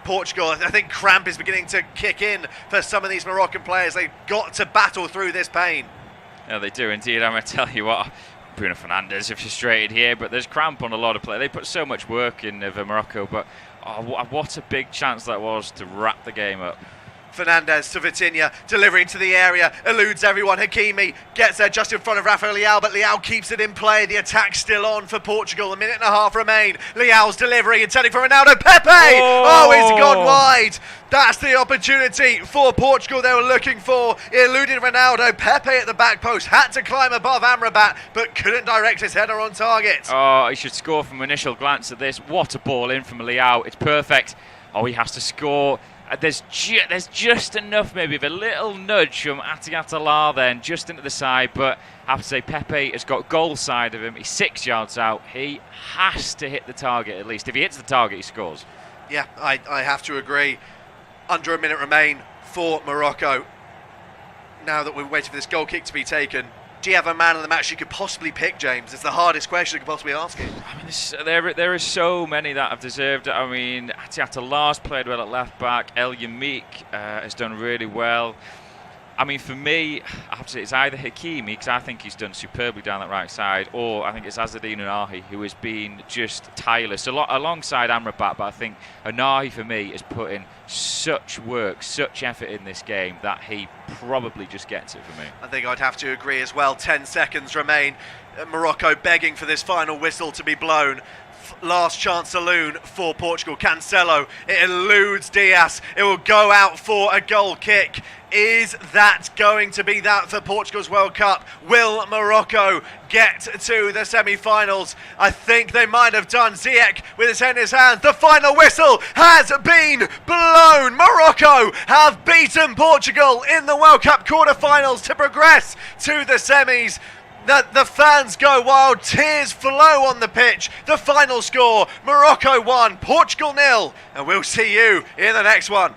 Portugal. I think cramp is beginning to kick in for some of these Moroccan players. They've got to battle through this pain. Yeah, they do indeed. I'm going to tell you what, Bruno Fernandes is frustrated here, but there's cramp on a lot of players. They put so much work in for Morocco, but what a big chance that was to wrap the game up. Fernandes to Vitinha, delivering to the area, eludes everyone. Hakimi gets there just in front of Rafael Leao, but Leao keeps it in play. The attack's still on for Portugal. A minute and a half remain. Leao's delivering, intending for Ronaldo. Pepe! Oh, it's gone wide. That's the opportunity for Portugal they were looking for. He eluded Ronaldo. Pepe at the back post had to climb above Amrabat, but couldn't direct his header on target. Oh, he should score from initial glance at this. What a ball in from Leao. It's perfect. Oh, he has to score. There's just enough, maybe, of a little nudge from Atiatalar then, just into the side, but I have to say Pepe has got goal side of him. He's 6 yards out. He has to hit the target at least. If he hits the target, he scores. Yeah, I have to agree. Under a minute remain for Morocco. Now that we're waiting for this goal kick to be taken, do you have a man of the match you could possibly pick, James? It's the hardest question you could possibly ask him. I mean, there are so many that have deserved it. I mean, Atiatalar's played well at left back. El Yamik has done really well. I mean, for me, I have to say it's either Hakimi, because I think he's done superbly down that right side, or I think it's Azzedine Unahi, who has been just tireless, alongside Amrabat. But I think Unahi, for me, has put in such work, such effort in this game that he probably just gets it for me. I think I'd have to agree as well. 10 seconds remain. Morocco begging for this final whistle to be blown. Last chance saloon for Portugal. Cancelo, it eludes Diaz. It will go out for a goal kick. Is that going to be that for Portugal's World Cup? Will Morocco get to the semi-finals? I think they might have done. Ziyech with his head in his hands. The final whistle has been blown. Morocco have beaten Portugal in the World Cup quarter-finals to progress to the semis. The fans go wild, tears flow on the pitch. The final score, Morocco 1, Portugal 0, and we'll see you in the next one.